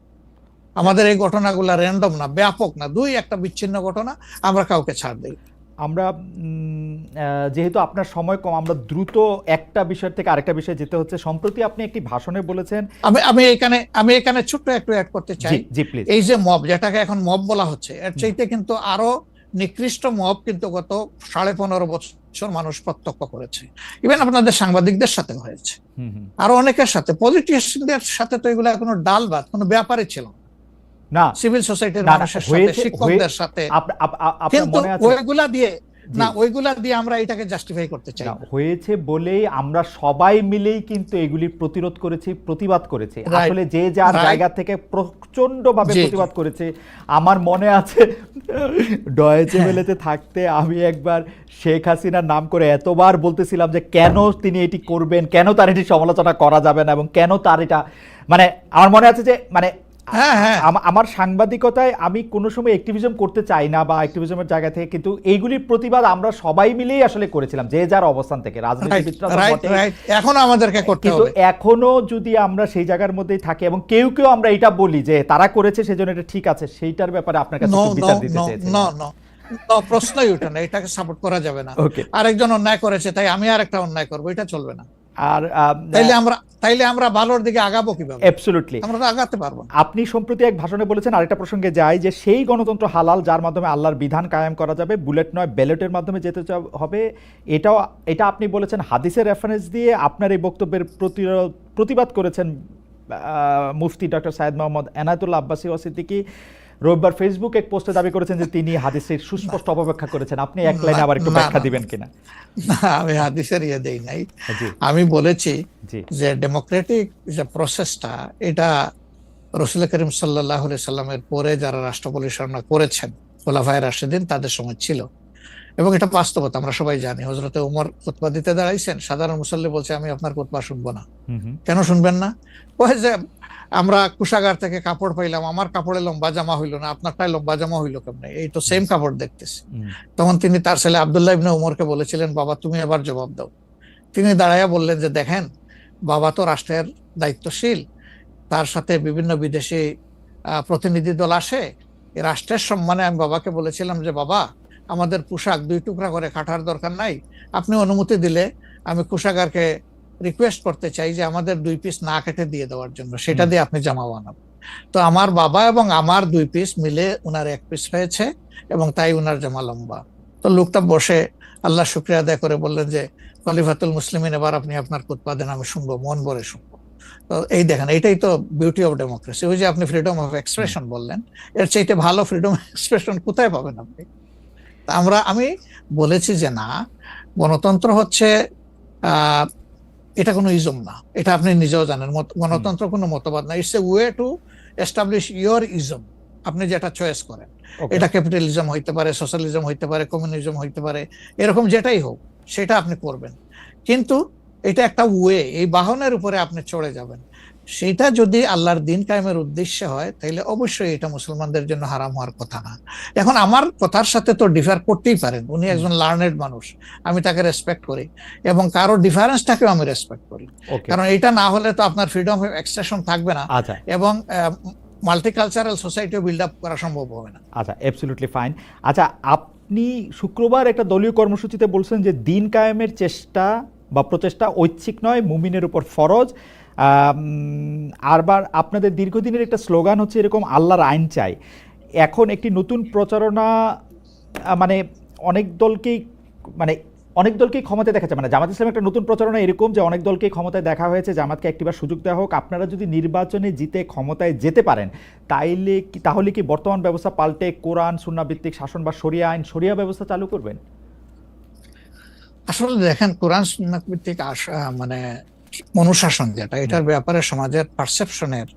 Speaker 2: আমাদের এই ঘটনাগুলো র্যান্ডম না, ব্যাপক না, দুই একটা বিচ্ছিন্ন ঘটনা, আমরা কাউকে ছাড় দেই।
Speaker 1: আমরা যেহেতু আপনার সময় কম, আমরা দ্রুত একটা বিষয় থেকে আরেকটা বিষয়ে যেতে হচ্ছে। সম্প্রতি আপনি একটি ভাষণে বলেছেন,
Speaker 2: আমি এখানে ছোট্ট একটু অ্যাড করতে চাই।
Speaker 1: জি প্লিজ।
Speaker 2: এই যে মব, যেটাকে এখন মব বলা হচ্ছে, এর চাইতে কিন্তু আরো নিকৃষ্ট মব কিন্তু গত 15.5 বছর মানুষ প্রত্যক্ষ করেছে। ইভেন আপনাদের সাংবাদিকদের সাথে হয়েছে, আরো অনেকের সাথে, পলিটিশিয়ানদের সাথে তো এগুলো কোনো ডাল ভাত, কোনো ব্যাপারই ছিল
Speaker 1: না।
Speaker 2: সিভিল সোসাইটির মানুষের সাথে, শিক্ষকদের সাথে। কিন্তু ওইগুলা দিয়ে আমরা এটাকে জাস্টিফাই করতে চাই।
Speaker 1: হয়েছে বলেই আমরা সবাই মিলেই কিন্তু এগুলি প্রতিরোধ করেছি, প্রতিবাদ করেছি। আসলে যে যার জায়গা থেকে প্রচন্ড ভাবে প্রতিবাদ করেছে। আমার মনে আছে ডয়েচে ভেলেতে থাকতে আমি একবার শেখ হাসিনার নাম করে এতবার বলতেছিলাম যে কেন তিনি এটি করবেন, কেন তার এটি সমালোচনা করা যাবে না, এবং কেন তার এটা, মানে আমার মনে আছে যে মানে আমার সাংবাদিকতায় আমি কোনো সময় অ্যাক্টিভিজম করতে চাই না বা অ্যাক্টিভিজমের জায়গা থেকে, কিন্তু এইগুলির প্রতিবাদ আমরা সবাই মিলেই আসলে করেছিলাম, যে যার অবস্থান থেকে।
Speaker 2: এখনো আমাদেরকে করতে হবে,
Speaker 1: কিন্তু এখনো যদি আমরা সেই জায়গার মধ্যেই থাকি এবং কেউ কেউ আমরা এটা বলি যে তারা করেছে সেজন্য এটা ঠিক আছে, সেইটার ব্যাপারে আপনার কাছে বিচার দিতে চাইছি।
Speaker 2: প্রশ্নই ওঠে না, এটাকে সাপোর্ট করা যাবে না। আরেকজন অন্যায় করেছে তাই আমি আরেকটা অন্যায় করবো, এটা চলবে না। আর তাইলে আমরা ভালোর দিকে আগাবো কিভাবে?
Speaker 1: অ্যাবসলিউটলি আমরা তো আগাতে পারবো। আপনি সম্প্রতি এক ভাষণে বলেছেন, আরেকটা প্রসঙ্গে যাই, যে সেই গণতন্ত্র হালাল যার মাধ্যমে আল্লাহর বিধান কায়েম করা যাবে, বুলেট নয় ব্যালটের মাধ্যমে যেতে হবে। এটা আপনি বলেছেন হাদিসের রেফারেন্স দিয়ে। আপনার এই বক্তব্যের প্রতিবাদ করেছেন মুফতি ডক্টর সাইয়েদ মোহাম্মদ এনায়েতুল্লাহ আব্বাসী ওয়াসিদ্দিকী। রবিবার ফেসবুক এক পোস্টে দাবি করেছেন যে তিনি হাদিসের সুস্পষ্ট অপব্যাখ্যা করেছেন। আপনি এক লাইনে আবার একটু ব্যাখ্যা দিবেন কিনা?
Speaker 2: আমি হাদিসের দেই নাই। আমি বলেছি যে ডেমোক্রেটিক যে প্রসেসটা, এটা রাসূল করিম সাল্লাল্লাহু আলাইহি সাল্লামের পরে যারা রাষ্ট্র পরিচালনা করেছেন খোলাফায়ে রাশিদিন, তাদের সময় ছিল, এবং এটা বাস্তবতা আমরা সবাই জানি। হযরতে ওমর খুতবা দিতে দাঁড়াইছেন, সাধারণ মুসল্লি বলছে আমি আপনার খুতবা শুনবো না। কেন শুনবেন না? ওই যে আমরা কুশাগার থেকে কাপড় পাইলাম, আমার কাপড়ে লম্বা জামা হইলো না, আপনারটাই লম্বা জামা হইলো কেমনে? এই তো সেম কাপড় দেখতেছি। তখন তিনি তার ছেলে আব্দুল্লাহ ইবনে উমরকে বলেছিলেন, বাবা তুমি এবার জবাব দাও। তিনি দাঁড়াইয়া বললেন যে দেখেন, বাবা তো রাষ্ট্রের দায়িত্বশীল, তার সাথে বিভিন্ন বিদেশি প্রতিনিধি দল আসে, এই রাষ্ট্রের সম্মানে আমি বাবাকে বলেছিলাম যে বাবা আমাদের পোশাক 2 টুকরা করে কাটার দরকার নাই, আপনি অনুমতি দিলে আমি কুশাগারকে রিকোয়েস্ট করতে চাই যে আমাদের 2 পিস না কেটে দিয়ে দেওয়ার জন্য, সেটা দিয়ে আপনি জামা বানাবেন। তো আমার বাবা এবং আমার 2 পিস মিলে উনার 1 পিস হয়েছে, এবং তাই উনার জামা লম্বা। তো লোকটা বসে আল্লাহ শুকরিয়া আদায় করে বললেন যে খলিফাতুল মুসলিমিন, এবার আপনি আপনার খুতবা দেন, আমি শুনবো, মন ভরে শুনবো। তো এই দেখেন, এটাই তো বিউটি অফ ডেমোক্রেসি। ওই যে আপনি ফ্রিডম অফ এক্সপ্রেশন বললেন, এর চাইতে ভালো ফ্রিডম অফ এক্সপ্রেশন কোথায় পাবেন আপনি? আমি বলেছি যে না, গণতন্ত্র হচ্ছে এটা কোনো ইজম না, এটা আপনি নিজেও জানেন। গণতন্ত্র কোনো মতবাদ না, it's a way to establish your ism. আপনি যেটা চয়েস করেন, এটা ক্যাপিটালিজম হইতে পারে, সোশ্যালিজম হইতে পারে, কমিউনিজম হইতে পারে, এরকম যেটাই হোক সেটা আপনি করবেন। কিন্তু এটা একটা ওয়ে, এই বাহনের উপরে আপনি চড়ে যাবেন। সেটা যদি আল্লাহর দিন কায়েমের উদ্দেশ্যে হয়, তাহলে অবশ্যই এটা মুসলমানদের জন্য হারাম হওয়ার কথা না। এখন আমার কথার সাথে তো ডিফার করতেই পারেন, উনি একজন লার্নেড মানুষ, আমি তাকে রেসপেক্ট করি, এবং কারো ডিফারেন্সটাকেও আমি রেসপেক্ট করি, কারণ এটা না হলে তো আপনার ফ্রিডম অফ এক্সপ্রেশন থাকবে না, এবং মাল্টিকালচারাল সোসাইটিও বিল্ড আপ করা সম্ভব হবে না।
Speaker 1: আচ্ছা, অ্যাবসলিউটলি ফাইন। আচ্ছা, আপনি শুক্রবার একটা দলীয় কর্মসূচিতে বলছেন যে দিন কায়েমের চেষ্টা বা প্রচেষ্টা ঐচ্ছিক নয়, মুমিনের উপর ফরজ। আরবার আপনাদের দীর্ঘদিনের একটা স্লোগান হচ্ছে এরকম, আল্লাহর আইন চাই। এখন একটি নতুন প্রচারণা, মানে অনেক দলকেই ক্ষমতায় দেখা যায়, মানে জামাত ইসলাম একটা নতুন প্রচারণা এরকম যে অনেক দলকেই ক্ষমতায় দেখা হয়েছে, জামাতকে একটিবার সুযোগ দেওয়া হোক, আপনারা যদি নির্বাচনে জিতে ক্ষমতায় যেতে পারেন তাহলে কি বর্তমান ব্যবস্থা পাল্টে কোরআন সুন্নাহ ভিত্তিক শাসন বা শরিয়া ব্যবস্থা চালু করবেন?
Speaker 2: আসলে দেখেন, কোরআন সুন্নাহ ভিত্তিক মানে অনুশাসন যেটা, এটার ব্যাপারে সমাজের পারসেপশনের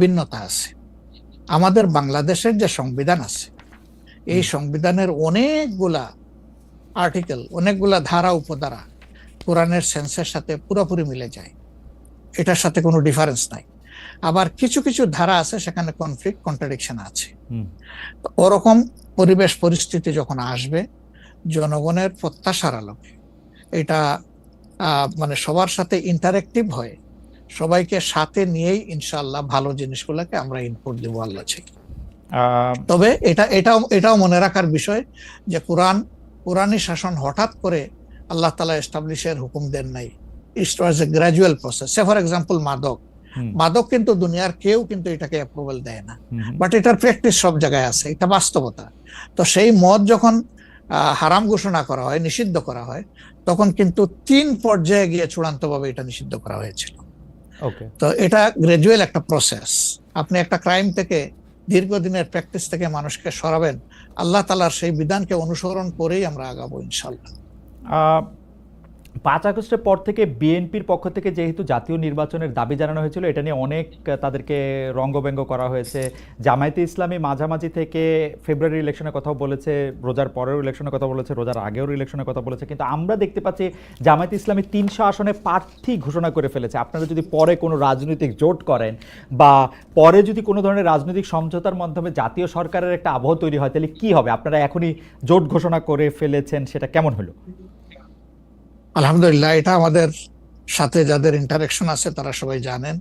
Speaker 2: ভিন্নতা আছে। আমাদের বাংলাদেশের যে সংবিধান আছে, এই সংবিধানের অনেকগুলা আর্টিকেল, অনেকগুলা ধারা উপধারা কোরআনের সেন্সের সাথে পুরোপুরি মিলে যায়, এটার সাথে কোনো ডিফারেন্স নাই। আবার কিছু কিছু ধারা আছে সেখানে কনফ্লিক্ট, কন্ট্রাডিকশন আছে। ওরকম পরিবেশ পরিস্থিতি যখন আসবে, জনগণের প্রত্যাশার আলোকে এটা মানে সবার সাথে ইন্টারেক্টিভ হয়, সবাইকে সাথে নিয়েই ইনশাআল্লাহ ভালো জিনিসগুলোকে আমরা ইনপুট দেবো আল্লাহ থেকে।
Speaker 1: আহ,
Speaker 2: তবে এটাও মনে রাখার বিষয় যে কোরআনী শাসন হঠাৎ করে আল্লাহ তাআলা এস্টাবলিশের হুকুম দেন নাই। It was a gradual process. Say for example মাদক কিন্তু দুনিয়ার কেউ কিন্তু এটাকে অ্যাপ্রুভাল দেয় না, বাট এটার প্র্যাকটিস সব জায়গায় আছে, এটা বাস্তবতা। তো সেই মদ যখন হারাম ঘোষণা করা হয়, নিষিদ্ধ করা হয়, তখন কিন্তু 3 পর্যায়ে গিয়ে চূড়ান্তভাবে এটা নিষিদ্ধ করা হয়েছিল। তো এটা গ্রাজুয়াল একটা প্রসেস। আপনি একটা ক্রাইম থেকে, দীর্ঘদিনের প্র্যাকটিস থেকে মানুষকে সরাবেন, আল্লাহ তাআলার সেই বিধানকে অনুসরণ করেই আমরা আগাবো ইনশাআল্লাহ।
Speaker 1: 5 আগস্টের পর থেকে বিএনপির পক্ষ থেকে যেহেতু জাতীয় নির্বাচনের দাবি জানানো হয়েছিল, এটা নিয়ে অনেক তাদেরকে রঙ্গব্যঙ্গ করা হয়েছে। জামায়াতে ইসলামী মাঝামাঝি থেকে ফেব্রুয়ারি ইলেকশনের কথাও বলেছে, রোজার পরেও ইলেকশনের কথা বলেছে, রোজার আগেও ইলেকশনের কথা বলেছে, কিন্তু আমরা দেখতে পাচ্ছি জামায়াতে ইসলামী 300 আসনে প্রার্থী ঘোষণা করে ফেলেছে। আপনারা যদি পরে কোনো রাজনৈতিক জোট করেন বা পরে যদি কোনো ধরনের রাজনৈতিক সমঝোতার মাধ্যমে জাতীয় সরকারের একটা আবহ তৈরি হয়, তাহলে কি হবে? আপনারা এখনই জোট ঘোষণা করে ফেলেছেন, সেটা কেমন হলো?
Speaker 2: আলহামদুলিল্লাহ, এটা আমাদের সাথে যাদের ইন্টারেকশন আছে তারা সবাই জানেন।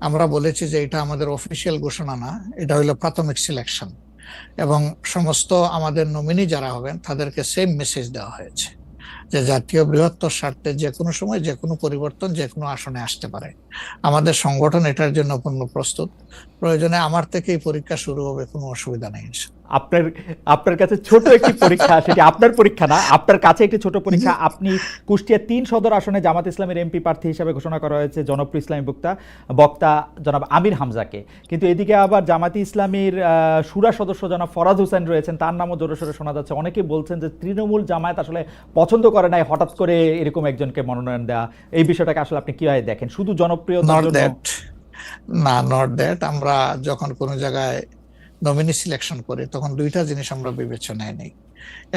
Speaker 2: আমরা বলেছি যে এটা আমাদের অফিসিয়াল ঘোষণা না, এটা হলো প্রাথমিক সিলেকশন, এবং সমস্ত আমাদের নমিনি যারা হবেন তাদেরকে সেম মেসেজ দেওয়া হয়েছে যে জাতীয় বৃহত্তর স্বার্থে যে কোনো সময় যে কোনো পরিবর্তন যে কোনো আসনে আসতে পারে। আমাদের সংগঠন এটার জন্য পূর্ণ প্রস্তুত। প্রয়োজনে আমার থেকেই পরীক্ষা শুরু হবে, কোনো অসুবিধা নেই।
Speaker 1: আপনার কাছে ছোট একটি পরীক্ষা, সেটি আপনার পরীক্ষা না, আপনার কাছে একটি ছোট পরীক্ষা। আপনি কুষ্টিয়া 3 সদর আসনে জামাত ইসলামের এমপি প্রার্থী হিসেবে ঘোষণা করা হয়েছে জনপ্রিয় ইসলামী বক্তা জনাব আমির হামজাকে, কিন্তু এদিকে আবার জামাতি ইসলামীর শুরা সদস্য জনাব ফরাজ হোসেন রয়েছেন, তার নামও জোরে সোরে শোনা যাচ্ছে। অনেকে বলছেন যে তৃণমূল জামায়াত আসলে পছন্দ করে নাই হঠাৎ করে এরকম একজনকে মনোনয়ন দেওয়া। এই বিষয়টাকে আসলে আপনি কিভাবে দেখেন? শুধু জনপ্রিয়তার জন্য
Speaker 2: না, নট দ্যাট। আমরা যখন কোনো জায়গায় নমিনি সিলেকশন করি তখন 2টা জিনিস আমরা বিবেচনায় নেই।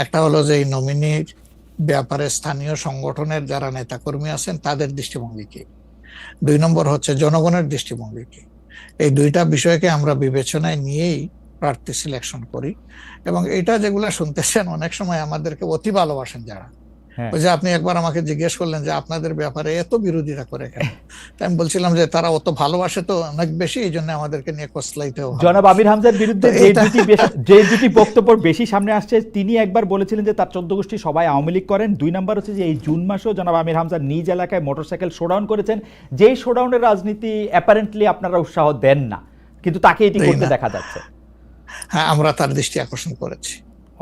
Speaker 2: একটা হলো যে এই নমিনির ব্যাপারে স্থানীয় সংগঠনের যারা নেতাকর্মী আছেন তাদের দৃষ্টিভঙ্গি কি, 2 নম্বর হচ্ছে জনগণের দৃষ্টিভঙ্গি কি। এই 2টা বিষয়কে আমরা বিবেচনায় নিয়েই প্রার্থী সিলেকশন করি। এবং এটা যেগুলা শুনতেছেন, অনেক সময় আমাদেরকে অতি ভালোবাসেন যারা, ওই যে আপনি একবার আমাকে জিজ্ঞেস করলেন যে আপনাদের ব্যাপারে এত বিরোধিতা করে কেন, আমি বলছিলাম যে তারা অত ভালোবাসে তো অনেক বেশি, এই জন্য আমাদেরকে নিয়ে কসলাইতেও।
Speaker 1: জনাব আমির হামজার বিরুদ্ধে যে দুটি বক্তব্য বেশি সামনে আসছে, তিনি একবার বলেছিলেন যে তার 14 গোষ্ঠী সবাই আওয়ামী লীগ করেন। 2 নাম্বার হচ্ছে যে এই জুন মাসেও জনাব আমির হামজা নিজ এলাকায় মোটরসাইকেল শোডাউন করেছেন, যেই শোডাউনের রাজনীতি অ্যাপারেন্টলি আপনারা উৎসাহ দেন না, কিন্তু তাকে এটি করতে দেখা যাচ্ছে।
Speaker 2: হ্যাঁ, আমরা তার দৃষ্টি আকর্ষণ করেছি।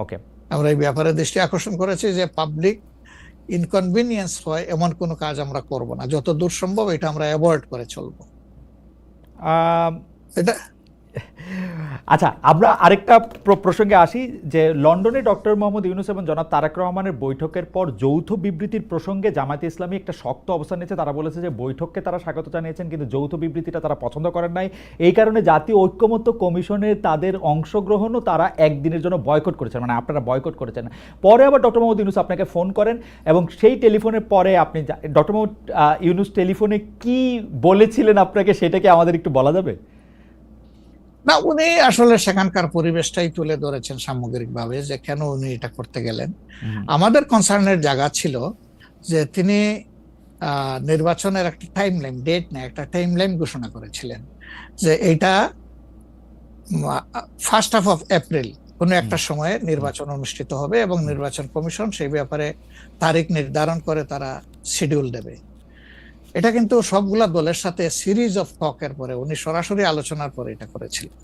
Speaker 1: ওকে,
Speaker 2: আমরা এই ব্যাপারে দৃষ্টি আকর্ষণ করেছি যে পাবলিক ইনকনভিনিয়েন্স হয় এমন কোনো কাজ আমরা করব না, যত দূর সম্ভব এটা আমরা অ্যাভয়েড করে চলবো। এটা
Speaker 1: আচ্ছা, আমরা আরেকটা প্রসঙ্গে আসি যে লন্ডনে ডক্টর মোহাম্মদ ইউনূস এবং জনাব তারেক রহমানের বৈঠকের পর যৌথ বিবৃতির প্রসঙ্গে জামায়াতে ইসলামী একটা শক্ত অবস্থান নিয়েছে। তারা বলেছে যে বৈঠককে তারা স্বাগত জানিয়েছেন, কিন্তু যৌথ বিবৃতিটা তারা পছন্দ করেন নাই। এই কারণে জাতীয় ঐক্যমত্য কমিশনে তাদের অংশগ্রহণও তারা একদিনের জন্য বয়কট করেছেন, মানে আপনারা বয়কট করেছেন। পরে আবার ডক্টর মোহাম্মদ ইউনূস আপনাকে ফোন করেন এবং সেই টেলিফোনের পরে আপনি ডক্টর মোহাম্মদ ইউনূস টেলিফোনে কি বলেছিলেন আপনাকে, সেটাকে আমাদের একটু বলা যাবে?
Speaker 2: না, উনি আসলে সেখানকার পরিবেশটাই তুলে ধরেছেন সামগ্রিকভাবে যে কেন উনি এটা করতে গেলেন। আমাদের কনসার্নের জায়গা ছিল যে তিনি নির্বাচনের একটা টাইম লাইন, ডেট না, একটা টাইম লাইন ঘোষণা করেছিলেন যে এইটা ফার্স্ট হাফ অফ এপ্রিল কোনো একটা সময়ে নির্বাচন অনুষ্ঠিত হবে এবং নির্বাচন কমিশন সেই ব্যাপারে তারিখ নির্ধারণ করে তারা শিডিউল দেবে। এটা কিন্তু সবগুলা দলের সাথে সিরিজ অফ টকের পরে, উনি সরাসরি আলোচনার পরে এটা করেছিলেন।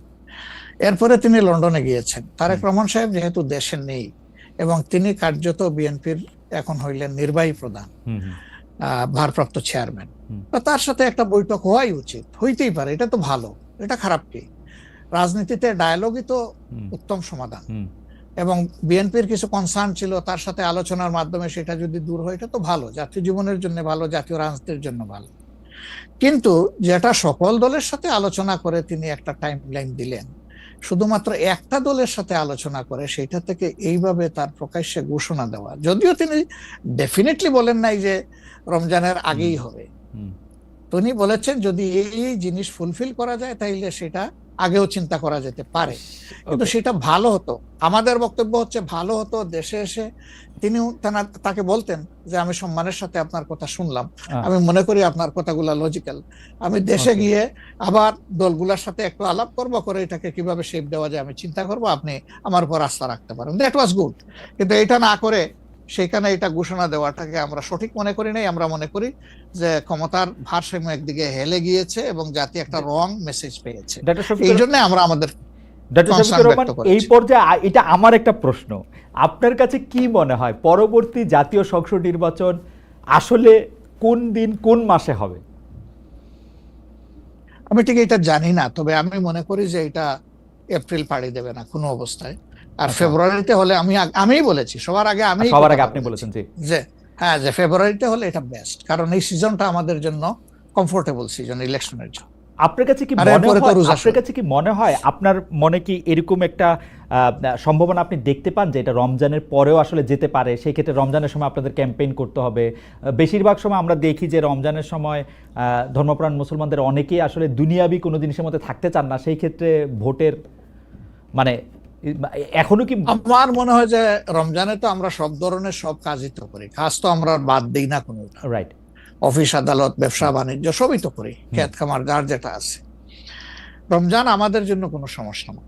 Speaker 2: এরপরে তিনি লন্ডনে গিয়েছেন। তারেক রহমান সাহেব যেহেতু দেশে নেই এবং তিনি কার্যত বিএনপির এখন হইলেন নির্বাহী প্রধান, ভারপ্রাপ্ত চেয়ারম্যান, তার সাথে একটা বৈঠক হওয়াই উচিত, হইতেই পারে, এটা তো ভালো, এটা খারাপ কি? রাজনীতিতে ডায়ালগই তো উত্তম সমাধান। এবং বিএনপির কিছু কনসার্ন ছিল, তার সাথে আলোচনার মাধ্যমে সেটা যদি দূর হয় এটা তো ভালো, জাতীয় জীবনের জন্য ভালো, জাতীয় রাজনীতির জন্য ভালো। কিন্তু যেটা সকল দলের সাথে আলোচনা করে তিনি একটা টাইম লাইন দিলেন, শুধুমাত্র একটা দলের সাথে আলোচনা করে সেটা থেকে এইভাবে তার প্রকাশ্যে ঘোষণা দেওয়া, যদিও তিনি ডেফিনেটলি বলেন নাই যে রমজানের আগেই হবে, তো উনি বলেছেন যদি এই জিনিস ফুলফিল করা যায় তাহলে সেটা আগেও চিন্তা করা যেতে পারে, কিন্তু
Speaker 1: ওকে।
Speaker 2: সেটা ভালো হতো। আমাদের বক্তব্য হচ্ছে ভালো হতো দেশে এসে তিনিও তাকে বলতেন যে আমি সম্মানের সাথে আপনার কথা শুনলাম, আমি মনে করি আপনার কথাগুলো লজিক্যাল, আমি দেশে
Speaker 1: ওকে।
Speaker 2: গিয়ে আবার দলগুলোর সাথে একটু আলাপ করবো, করে এটাকে কিভাবে শেপ দেওয়া যায় আমি চিন্তা করবো, আপনি আমার উপর আস্থা রাখতে পারেন। That was good. কিন্তু এটা না করে সেখানে এটা ঘোষণা দেওয়াটাকে আমরা সঠিক মনে করি নাই। আমরা মনে করি যে ক্ষমতার ভারসাম্য একদিকে হেলে গিয়েছে এবং জাতি একটা রং মেসেজ পেয়েছে।
Speaker 1: ডক্টর
Speaker 2: এই
Speaker 1: শফিকুর
Speaker 2: জন্য আমরা আমাদের
Speaker 1: ডক্টর
Speaker 2: কনসার্ন
Speaker 1: শফিকুর রহমান,
Speaker 2: ব্যক্ত
Speaker 1: এই
Speaker 2: করেছি।
Speaker 1: পর্যায়ে এটা আমার একটা প্রশ্ন, আপনার কাছে কি মনে হয় পরবর্তী জাতীয় সংসদ নির্বাচন আসলে কোন দিন কোন মাসে হবে?
Speaker 2: আমি ঠিক এটা জানি না, তবে আমি মনে করি যে এটা এপ্রিল পাড়ি দেবে না কোনো অবস্থায়। আর
Speaker 1: আচ্ছা।
Speaker 2: ফেব্রুয়ারিতে হলে আমিই বলেছি সবার আগে, আমি
Speaker 1: সবার আগে আপনি বলেছেন, জি।
Speaker 2: যে হ্যাঁ, যে ফেব্রুয়ারিতে হলে এটা বেস্ট, কারণ এই সিজনটা আমাদের জন্য কমফোর্টেবল সিজন ইলেকশনের জন্য।
Speaker 1: আপনার কাছে কি
Speaker 2: আর
Speaker 1: মনে
Speaker 2: এরপরে তো
Speaker 1: হয়,
Speaker 2: রোজা
Speaker 1: আপনার
Speaker 2: শুরু।
Speaker 1: কাছে কি মনে হয়, আপনার মনে কি এরকম একটা সম্ভাবনা আপনি দেখতে পান যে এটা রমজানের পরেও আসলে যেতে পারে? সেই ক্ষেত্রে রমজানের সময় আপনাদের ক্যাম্পেইন করতে হবে। বেশিরভাগ সময় আমরা দেখি যে রমজানের সময় ধর্মপ্রাণ মুসলমানদের অনেকেই আসলে দুনিয়াবি কোনো জিনিসের মধ্যে থাকতে চান না, সেই ক্ষেত্রে ভোটের মানে এখনো কি?
Speaker 2: আমার মনে হয় যে রমজানে তো আমরা সব ধরনের সব কাজই তো করি, কাজ তো আমরা বাদ দিই না কোনো।
Speaker 1: রাইট।
Speaker 2: অফিস আদালত ব্যবসা বাণিজ্য সবই তো করি, ক্ষেত খামার যার যেটা আছে। রমজান আমাদের জন্য কোনো সমস্যা না,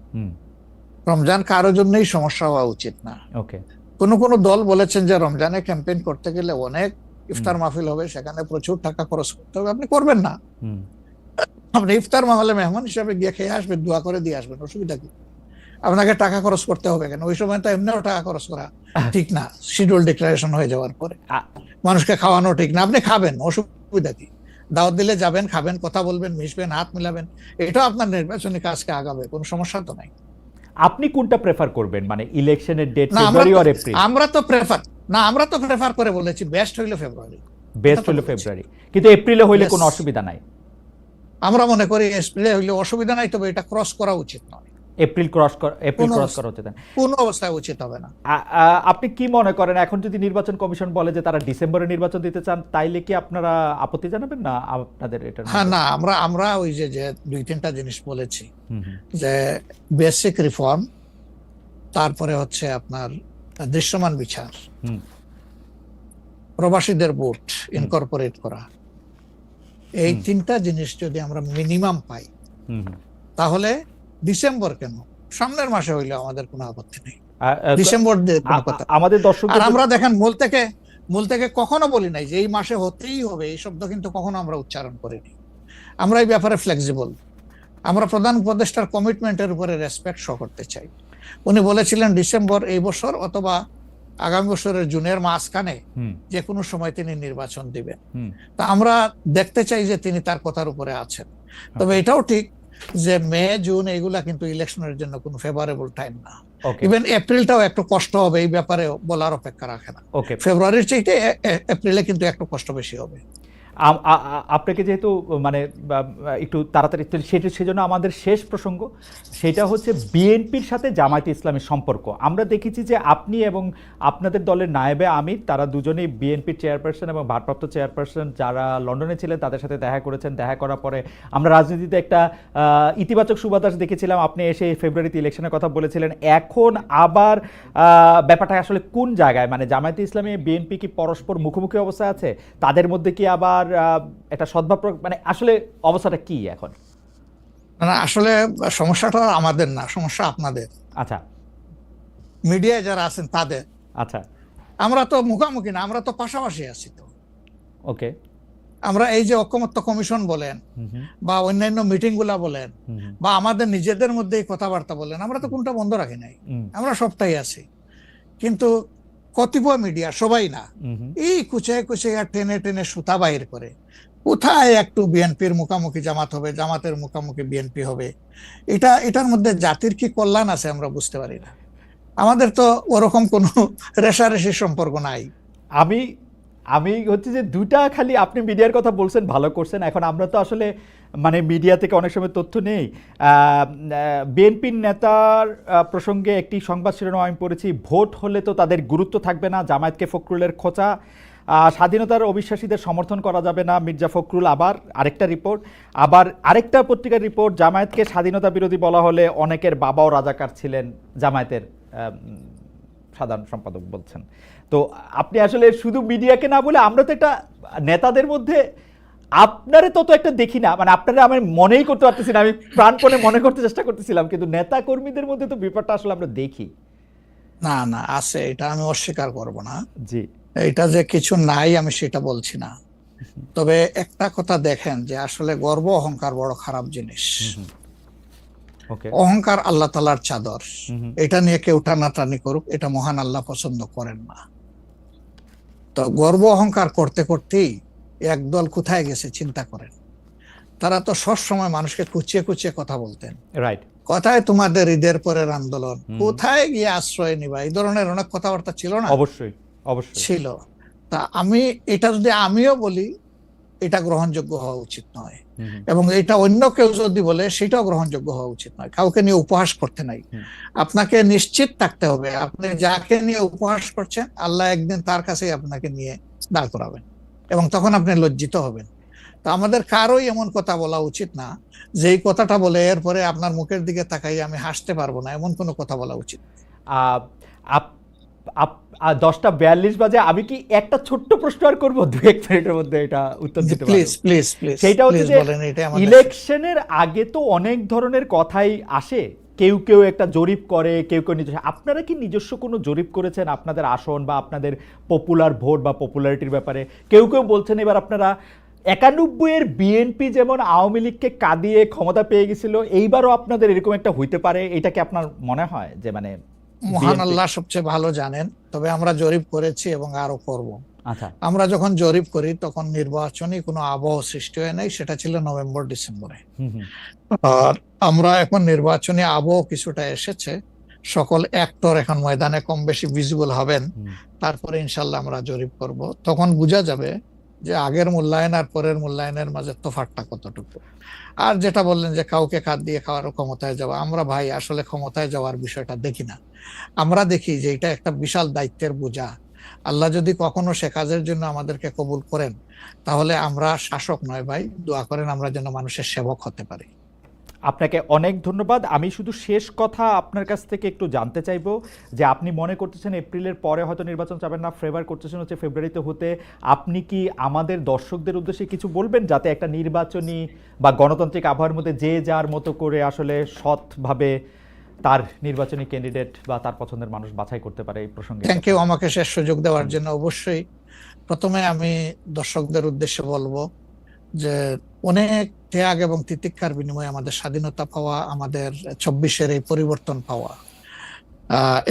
Speaker 2: রমজান কারোর জন্যই সমস্যা হওয়া উচিত না।
Speaker 1: ওকে।
Speaker 2: কোন কোন দল বলেছেন যে রমজানে ক্যাম্পেইন করতে গেলে অনেক ইফতার মাহফিল হবে, সেখানে প্রচুর টাকা খরচ করতে হবে। আপনি করবেন না, আপনি ইফতার মাহফিলে মেহমান হিসাবে গিয়ে খেয়ে আসবেন, দোয়া করে দিয়ে আসবেন, অসুবিধা কি? আপনাকে টাকা খরচ করতে হবে কেন? ওই সময় তো এমনিও টাকা খরচ করা ঠিক না, শিডিউল ডিক্লারেশন হয়ে যাওয়ার পরে মানুষকে খাওয়ানো ঠিক না। আপনি খাবেন, অসুবিধা কি? দাওয়াত দিলে যাবেন, খাবেন, কথা বলবেন, মিশবেন, হাত মিলাবেন, এটাও আপনার নির্বাচনী কাজকে আগাবে, কোনো সমস্যা তো নাই।
Speaker 1: আপনি কোনটা প্রেফার করবেন, মানে ইলেকশনের ডেট
Speaker 2: না
Speaker 1: ফেব্রুয়ারি অর এপ্রিল?
Speaker 2: আমরা তো প্রেফার করে বলেছি বেস্ট হইলো ফেব্রুয়ারি।
Speaker 1: বেস্ট হলো ফেব্রুয়ারি, কিন্তু এপ্রিলে হইলে কোনো অসুবিধা নাই?
Speaker 2: আমরা মনে করি এপ্রিলে হইলে অসুবিধা নাই, তবে এটা ক্রস করা উচিত নয়।
Speaker 1: এপ্রিল ক্রস করা হচ্ছে না
Speaker 2: কোন অবস্থায় উচিত হবে না।
Speaker 1: আপনি কি মনে করেন এখন যদি নির্বাচন কমিশন বলে যে তারা ডিসেম্বরে নির্বাচন দিতে চান, তাইলে কি আপনারা আপত্তি জানাবেন না আপনাদের এটা?
Speaker 2: হ্যাঁ, না, আমরা ওই যে দুই তিনটা জিনিস বলেছি, যে বেসিক রিফর্ম, তারপরে হচ্ছে আপনার দৃশ্যমান বিচার, প্রবাসীদের ভোট ইনকর্পোরেট করা, এই তিনটা জিনিস যদি আমরা মিনিমাম পাই তাহলে ডিসেম্বর কেন, সামনের মাসে হইলে আমাদের কোনো আপত্তি নেই। ডিসেম্বর
Speaker 1: আমাদের দর্শক,
Speaker 2: আর আমরা দেখেন মূল থেকে কখনো বলি নাই যে এই মাসে হতেই হবে, এই শব্দ কিন্তু কখনো আমরা উচ্চারণ করিনি। আমরা এই ব্যাপারে ফ্লেক্সিবল। আমরা প্রধান উপদেষ্টার কমিটমেন্টের উপরে রেসপেক্ট শো করতে চাই। উনি বলেছিলেন ডিসেম্বর এই বছর অথবা আগামী বছরের জুনের মাঝখানে যে কোনো সময় তিনি নির্বাচন দিবেন। তা আমরা দেখতে চাই যে তিনি তার কথার উপরে আছেন। তবে এটাও ঠিক যে মে জুন এইগুলা কিন্তু ইলেকশনের জন্য কোনো ফেভারেবল টাইম না। ইভেন এপ্রিলটাও একটু কষ্ট হবে, এই ব্যাপারে বলার অপেক্ষা রাখে না। ফেব্রুয়ারির চাইতে এপ্রিলে কিন্তু একটু কষ্ট বেশি হবে।
Speaker 1: আপনাকে যেহেতু মানে একটু তাড়াতাড়ি, সেজন্য আমাদের শেষ প্রসঙ্গ সেটা হচ্ছে বিএনপির সাথে জামায়াতে ইসলামের সম্পর্ক। আমরা দেখেছি যে আপনি এবং আপনাদের দলের নায়েবে আমির, তারা দুজনেই বিএনপির চেয়ারপারসন এবং ভারপ্রাপ্ত চেয়ারপারসন যারা লন্ডনে ছিলেন তাদের সাথে দেখা করেছেন। দেখা করার পরে আমরা রাজনীতিতে একটা ইতিবাচক সুবাতাস দেখেছিলাম। আপনি এসে ফেব্রুয়ারিতে ইলেকশনের কথা বলেছিলেন। এখন আবার ব্যাপারটা আসলে কোন জায়গায়, মানে জামায়াতে ইসলামী বিএনপি কি পরস্পর মুখোমুখি অবস্থায় আছে? তাদের মধ্যে কি আবার একটা সদ্ভাব, মানে আসলে অবস্থাটা কি এখন?
Speaker 2: না, আসলে সমস্যাটা আমাদের না, সমস্যা আপনাদের।
Speaker 1: আচ্ছা,
Speaker 2: মিডিয়ায় যারা আছেন তাদের।
Speaker 1: আচ্ছা,
Speaker 2: আমরা তো মুখোমুখি না, আমরা তো পাশাপাশি আছি। তো
Speaker 1: ওকে,
Speaker 2: আমরা এই যে ঐকমত্য কমিশন বলেন বা অন্যান্য মিটিং গুলা বলেন বা আমাদের নিজেদের মধ্যে কথাবার্তা বলেন, আমরা তো কোনটা বন্ধ রাখি নাই, আমরা সবটাই আছি। কিন্তু কতিপয় মিডিয়া, সবাই না, এই কুচায় কুচাইয়া টেনে টেনে সুতা বাইর করে কোথায় একটু বিএনপির মুখোমুখি জামাত হবে, জামাতের মুখোমুখি বিএনপি হবে, এটার মধ্যে জাতির কি কল্যাণ আছে আমরা বুঝতে পারি না। আমাদের তো ওরকম কোনো রেশারেশির সম্পর্ক নাই।
Speaker 1: আমি হচ্ছে যে দুটা, খালি আপনি মিডিয়ার কথা বলছেন, ভালো করছেন। এখন আমরা তো আসলে মানে মিডিয়া থেকে অনেক সময় তথ্য নেই। বিএনপির নেতার প্রসঙ্গে একটি সংবাদ শিরোনাম আমি পড়েছি, ভোট হলে তো তাদের গুরুত্ব থাকবে না, জামায়াতকে ফখরুলের খোঁচা। স্বাধীনতার অবিশ্বাসীদের সমর্থন করা যাবে না, মির্জা ফখরুল। আবার আরেকটা রিপোর্ট, আবার আরেকটা পত্রিকার রিপোর্ট, জামায়াতকে স্বাধীনতা বিরোধী বলা হলে অনেকের বাবাও রাজাকার ছিলেন, জামায়াতের সাধারণ সম্পাদক বলছেন। তো আপনি আসলে শুধু মিডিয়াকে না বলে, আমরা তো একটা নেতাদের মধ্যে আপনারে তত একটা দেখি না, মানে আপনারা আমি মনেই করতে পারতেছি না, আমি প্রাণপণে মনে করতে চেষ্টা করতেছিলাম, কিন্তু নেতা কর্মীদের মধ্যে তো ব্যাপারটা আসলে আমরা দেখি।
Speaker 2: না না, আছে, এটা আমি অস্বীকার করব না।
Speaker 1: জি।
Speaker 2: এটা যে কিছু নাই আমি সেটা বলছি না, তবে একটা কথা দেখেন যে আসলে গর্ব অহংকার বড় খারাপ জিনিস।
Speaker 1: ওকে।
Speaker 2: অহংকার আল্লাহ তাআলার চাদর,
Speaker 1: হুম।
Speaker 2: এটা নিয়ে কেউ টানাটানি করুক, এটা মহান আল্লাহ পছন্দ করেন না। তো গর্ব অহংকার করতে করতেই একদল কোথায় গেছে চিন্তা করেন। তারা তো সব সময় মানুষকে কুচিয়ে কুচিয়ে কথা বলতেন।
Speaker 1: রাইট।
Speaker 2: কোথায় তোমাদের ঈদের পরের আন্দোলন, কোথায় গিয়ে আশ্রয় নিবা, এই ধরনের অনেক কথাবার্তা ছিল না?
Speaker 1: অবশ্যই অবশ্যই
Speaker 2: ছিল। তা আমি এটা যদি আমিও বলি, এটা গ্রহণযোগ্য হওয়া উচিত নয়, এবং এটা অন্য কেউ যদি বলে সেটাও গ্রহণযোগ্য হওয়া উচিত নয়। কাউকে নিয়ে উপহাস করতে নাই। আপনাকে নিশ্চিত থাকতে হবে আপনি যাকে নিয়ে উপহাস করছেন, আল্লাহ একদিন তার কাছেই আপনাকে নিয়ে দাঁড় করাবেন, এবং তখন আপনি লজ্জিত হবেন। তো আমাদের কারোই এমন কথা বলা উচিত না যে এই কথাটা বলে এরপরে আপনার মুখের দিকে তাকাই আমি হাসতে পারবো না, এমন কোনো কথা বলা উচিত।
Speaker 1: 10:42 বাজে, আমি কি একটা ছোট্ট প্রশ্ন আর করবো 2-1 মিনিটের মধ্যে, এটা উত্তর দিতে পারবো?
Speaker 2: প্লিজ প্লিজ প্লিজ,
Speaker 1: সেটা হচ্ছে যে ইলেকশনের আগে তো অনেক ধরনের কথাই আসে, কেউ কেউ একটা জরিপ করে, কেউ কেউ নিজস্ব। আপনারা কি নিজস্ব কোনো জরিপ করেছেন আপনাদের আসন বা আপনাদের পপুলার ভোট বা পপুলারিটির ব্যাপারে? কেউ কেউ বলছেন এবার আপনারা 91-এর বিএনপি যেমন আওয়ামী লীগকে কাঁদিয়ে ক্ষমতা পেয়ে গেছিল, এইবারও আপনাদের এরকম একটা হইতে পারে, এটা কি আপনার মনে হয় যে মানে?
Speaker 2: মহান আল্লাহ সবচেয়ে ভালো জানেন, তবে আমরা জরিপ করেছি এবং আরো করব।
Speaker 1: আচ্ছা।
Speaker 2: আমরা যখন জরিপ করি তখন নির্বাচনী কোনো আবহ সৃষ্টি হয় নাই, সেটা ছিল নভেম্বর ডিসেম্বরে। আর আমরা এখন নির্বাচনী আবহ কিছুটা এসেছে, সকল অ্যাক্টর এখন ময়দানে কম বেশি ভিজিবল হবেন, তারপরে ইনশাল্লাহ আমরা জরিপ করব। তখন বোঝা যাবে যে আগের মূল্যায়ন আর পরের মূল্যায়নের মাঝে তফাৎটা কতটুকু। আর যেটা বললেন যে কাউকে কাঁদ দিয়ে খাওয়ার ক্ষমতায় যাওয়া, আমরা ভাই আসলে ক্ষমতায় যাওয়ার বিষয়টা দেখি না। আমরা দেখি যে এটা একটা বিশাল দায়িত্বের বোঝা। আল্লাহ যদি কখনো সে কাজের জন্য আমাদেরকে কবুল করেন, তাহলে আমরা শাসক নয় ভাই, দোয়া করেন আমরা যেন মানুষের সেবক হতে পারি।
Speaker 1: আপনাকে অনেক ধন্যবাদ। আমি শুধু শেষ কথা আপনার কাছ থেকে একটু জানতে চাইবো যে আপনি মনে করতেছেন এপ্রিলের পরে হয়তো নির্বাচন যাবেন না, ফেভার করতেছেন হচ্ছে ফেব্রুয়ারিতে হতে। আপনি কি আমাদের দর্শকদের উদ্দেশ্যে কিছু বলবেন যাতে একটা নির্বাচনী বা গণতান্ত্রিক আবহাওয়ার মধ্যে যে যার মতো করে আসলে সৎভাবে তার নির্বাচনী ক্যান্ডিডেট বা তার পছন্দের মানুষ বাছাই করতে পারে? এই প্রসঙ্গে
Speaker 2: থ্যাংক ইউ আমাকে শেষ সুযোগ দেওয়ার জন্য। অবশ্যই প্রথমে আমি দর্শকদের উদ্দেশ্যে বলবো যে অনেক ত্যাগ এবং তিতিক্ষার বিনিময়ে আমাদের স্বাধীনতা পাওয়া, আমাদের 24-এর এই পরিবর্তন পাওয়া,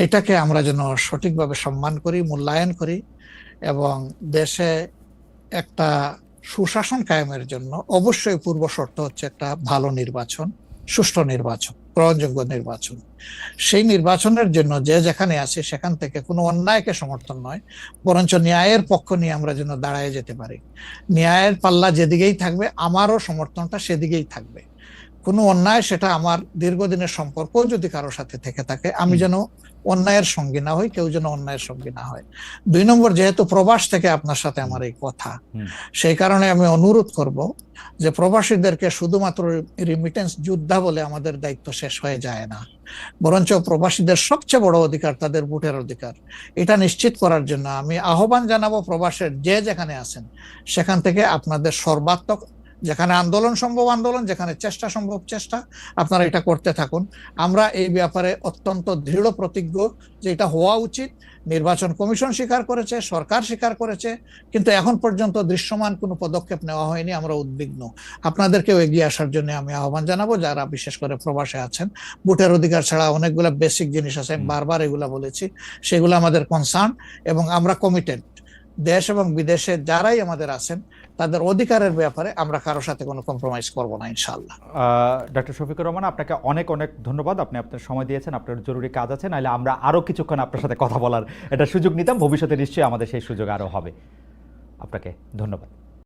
Speaker 2: এটাকে আমরা যেন সঠিকভাবে সম্মান করি, মূল্যায়ন করি, এবং দেশে একটা সুশাসন কায়েমের জন্য অবশ্যই পূর্ব শর্ত হচ্ছে একটা ভালো নির্বাচন, সুষ্ঠু নির্বাচন, গ্রহণযোগ্য নির্বাচন। সেই নির্বাচনের জন্য যে যেখানে আছে সেখান থেকে কোনো অন্যায়কে সমর্থন নয়, বরঞ্চ ন্যায়ের পক্ষ নিয়ে আমরা যেন দাঁড়ায় যেতে পারি। ন্যায়ের পাল্লা যেদিকেই থাকবে আমারও সমর্থনটা সেদিকেই থাকবে। কোনো অন্যায়, সেটা আমার দীর্ঘদিনের সম্পর্ক যদি কারোর সাথে থেকে থাকে, আমি যেন অন্যায়ের সঙ্গী না হই, কেউ যেন অন্যায়ের সঙ্গী না হয়। 2 নম্বর, যেহেতু প্রবাস থেকে আপনার সাথে আমার এই কথা, সেই কারণে আমি অনুরোধ করব যে প্রবাসীদেরকে শুধুমাত্র রিমিটেন্স যোদ্ধা বলে আমাদের দায়িত্ব শেষ হয়ে যায় না, বরঞ্চ প্রবাসীদের সবচেয়ে বড় অধিকার তাদের ভোটের অধিকার। এটা নিশ্চিত করার জন্য আমি আহ্বান জানাবো প্রবাসের যে যেখানে আছেন সেখান থেকে আপনাদের সর্বাত্মক, যেখানে আন্দোলন সম্ভব আন্দোলন, যেখানে চেষ্টা সম্ভব চেষ্টা, আপনারা এটা করতে থাকুন। আমরা এই ব্যাপারে অত্যন্ত দৃঢ় প্রতিজ্ঞ যে এটা হওয়া উচিত। নির্বাচন কমিশন স্বীকার করেছে, সরকার স্বীকার করেছে, কিন্তু এখন পর্যন্ত দৃশ্যমান কোনো পদক্ষেপ নেওয়া হয়নি। আমরা উদ্বিগ্ন। আপনাদেরকেও এগিয়ে আসার জন্য আমি আহ্বান জানাবো, যারা বিশেষ করে প্রবাসে আছেন। ভোটের অধিকার ছাড়া অনেকগুলো বেসিক জিনিস আছে, আমি বারবার এগুলা বলেছি, সেগুলো আমাদের কনসার্ন, এবং আমরা কমিটেড। দেশ এবং বিদেশে যারাই আমাদের আছেন তাদের অধিকারের ব্যাপারে আমরা কারোর সাথে কোনো কম্প্রোমাইজ করব না ইনশাআল্লাহ।
Speaker 1: ডক্টর শফিকুর রহমান, আপনাকে অনেক অনেক ধন্যবাদ। আপনি আপনার সময় দিয়েছেন, আপনার জরুরি কাজ আছে, নাহলে আমরা আরো কিছুক্ষণ আপনার সাথে কথা বলার এটা সুযোগ নিতাম। ভবিষ্যতে নিশ্চয়ই আমাদের সেই সুযোগ আরো হবে। আপনাকে ধন্যবাদ।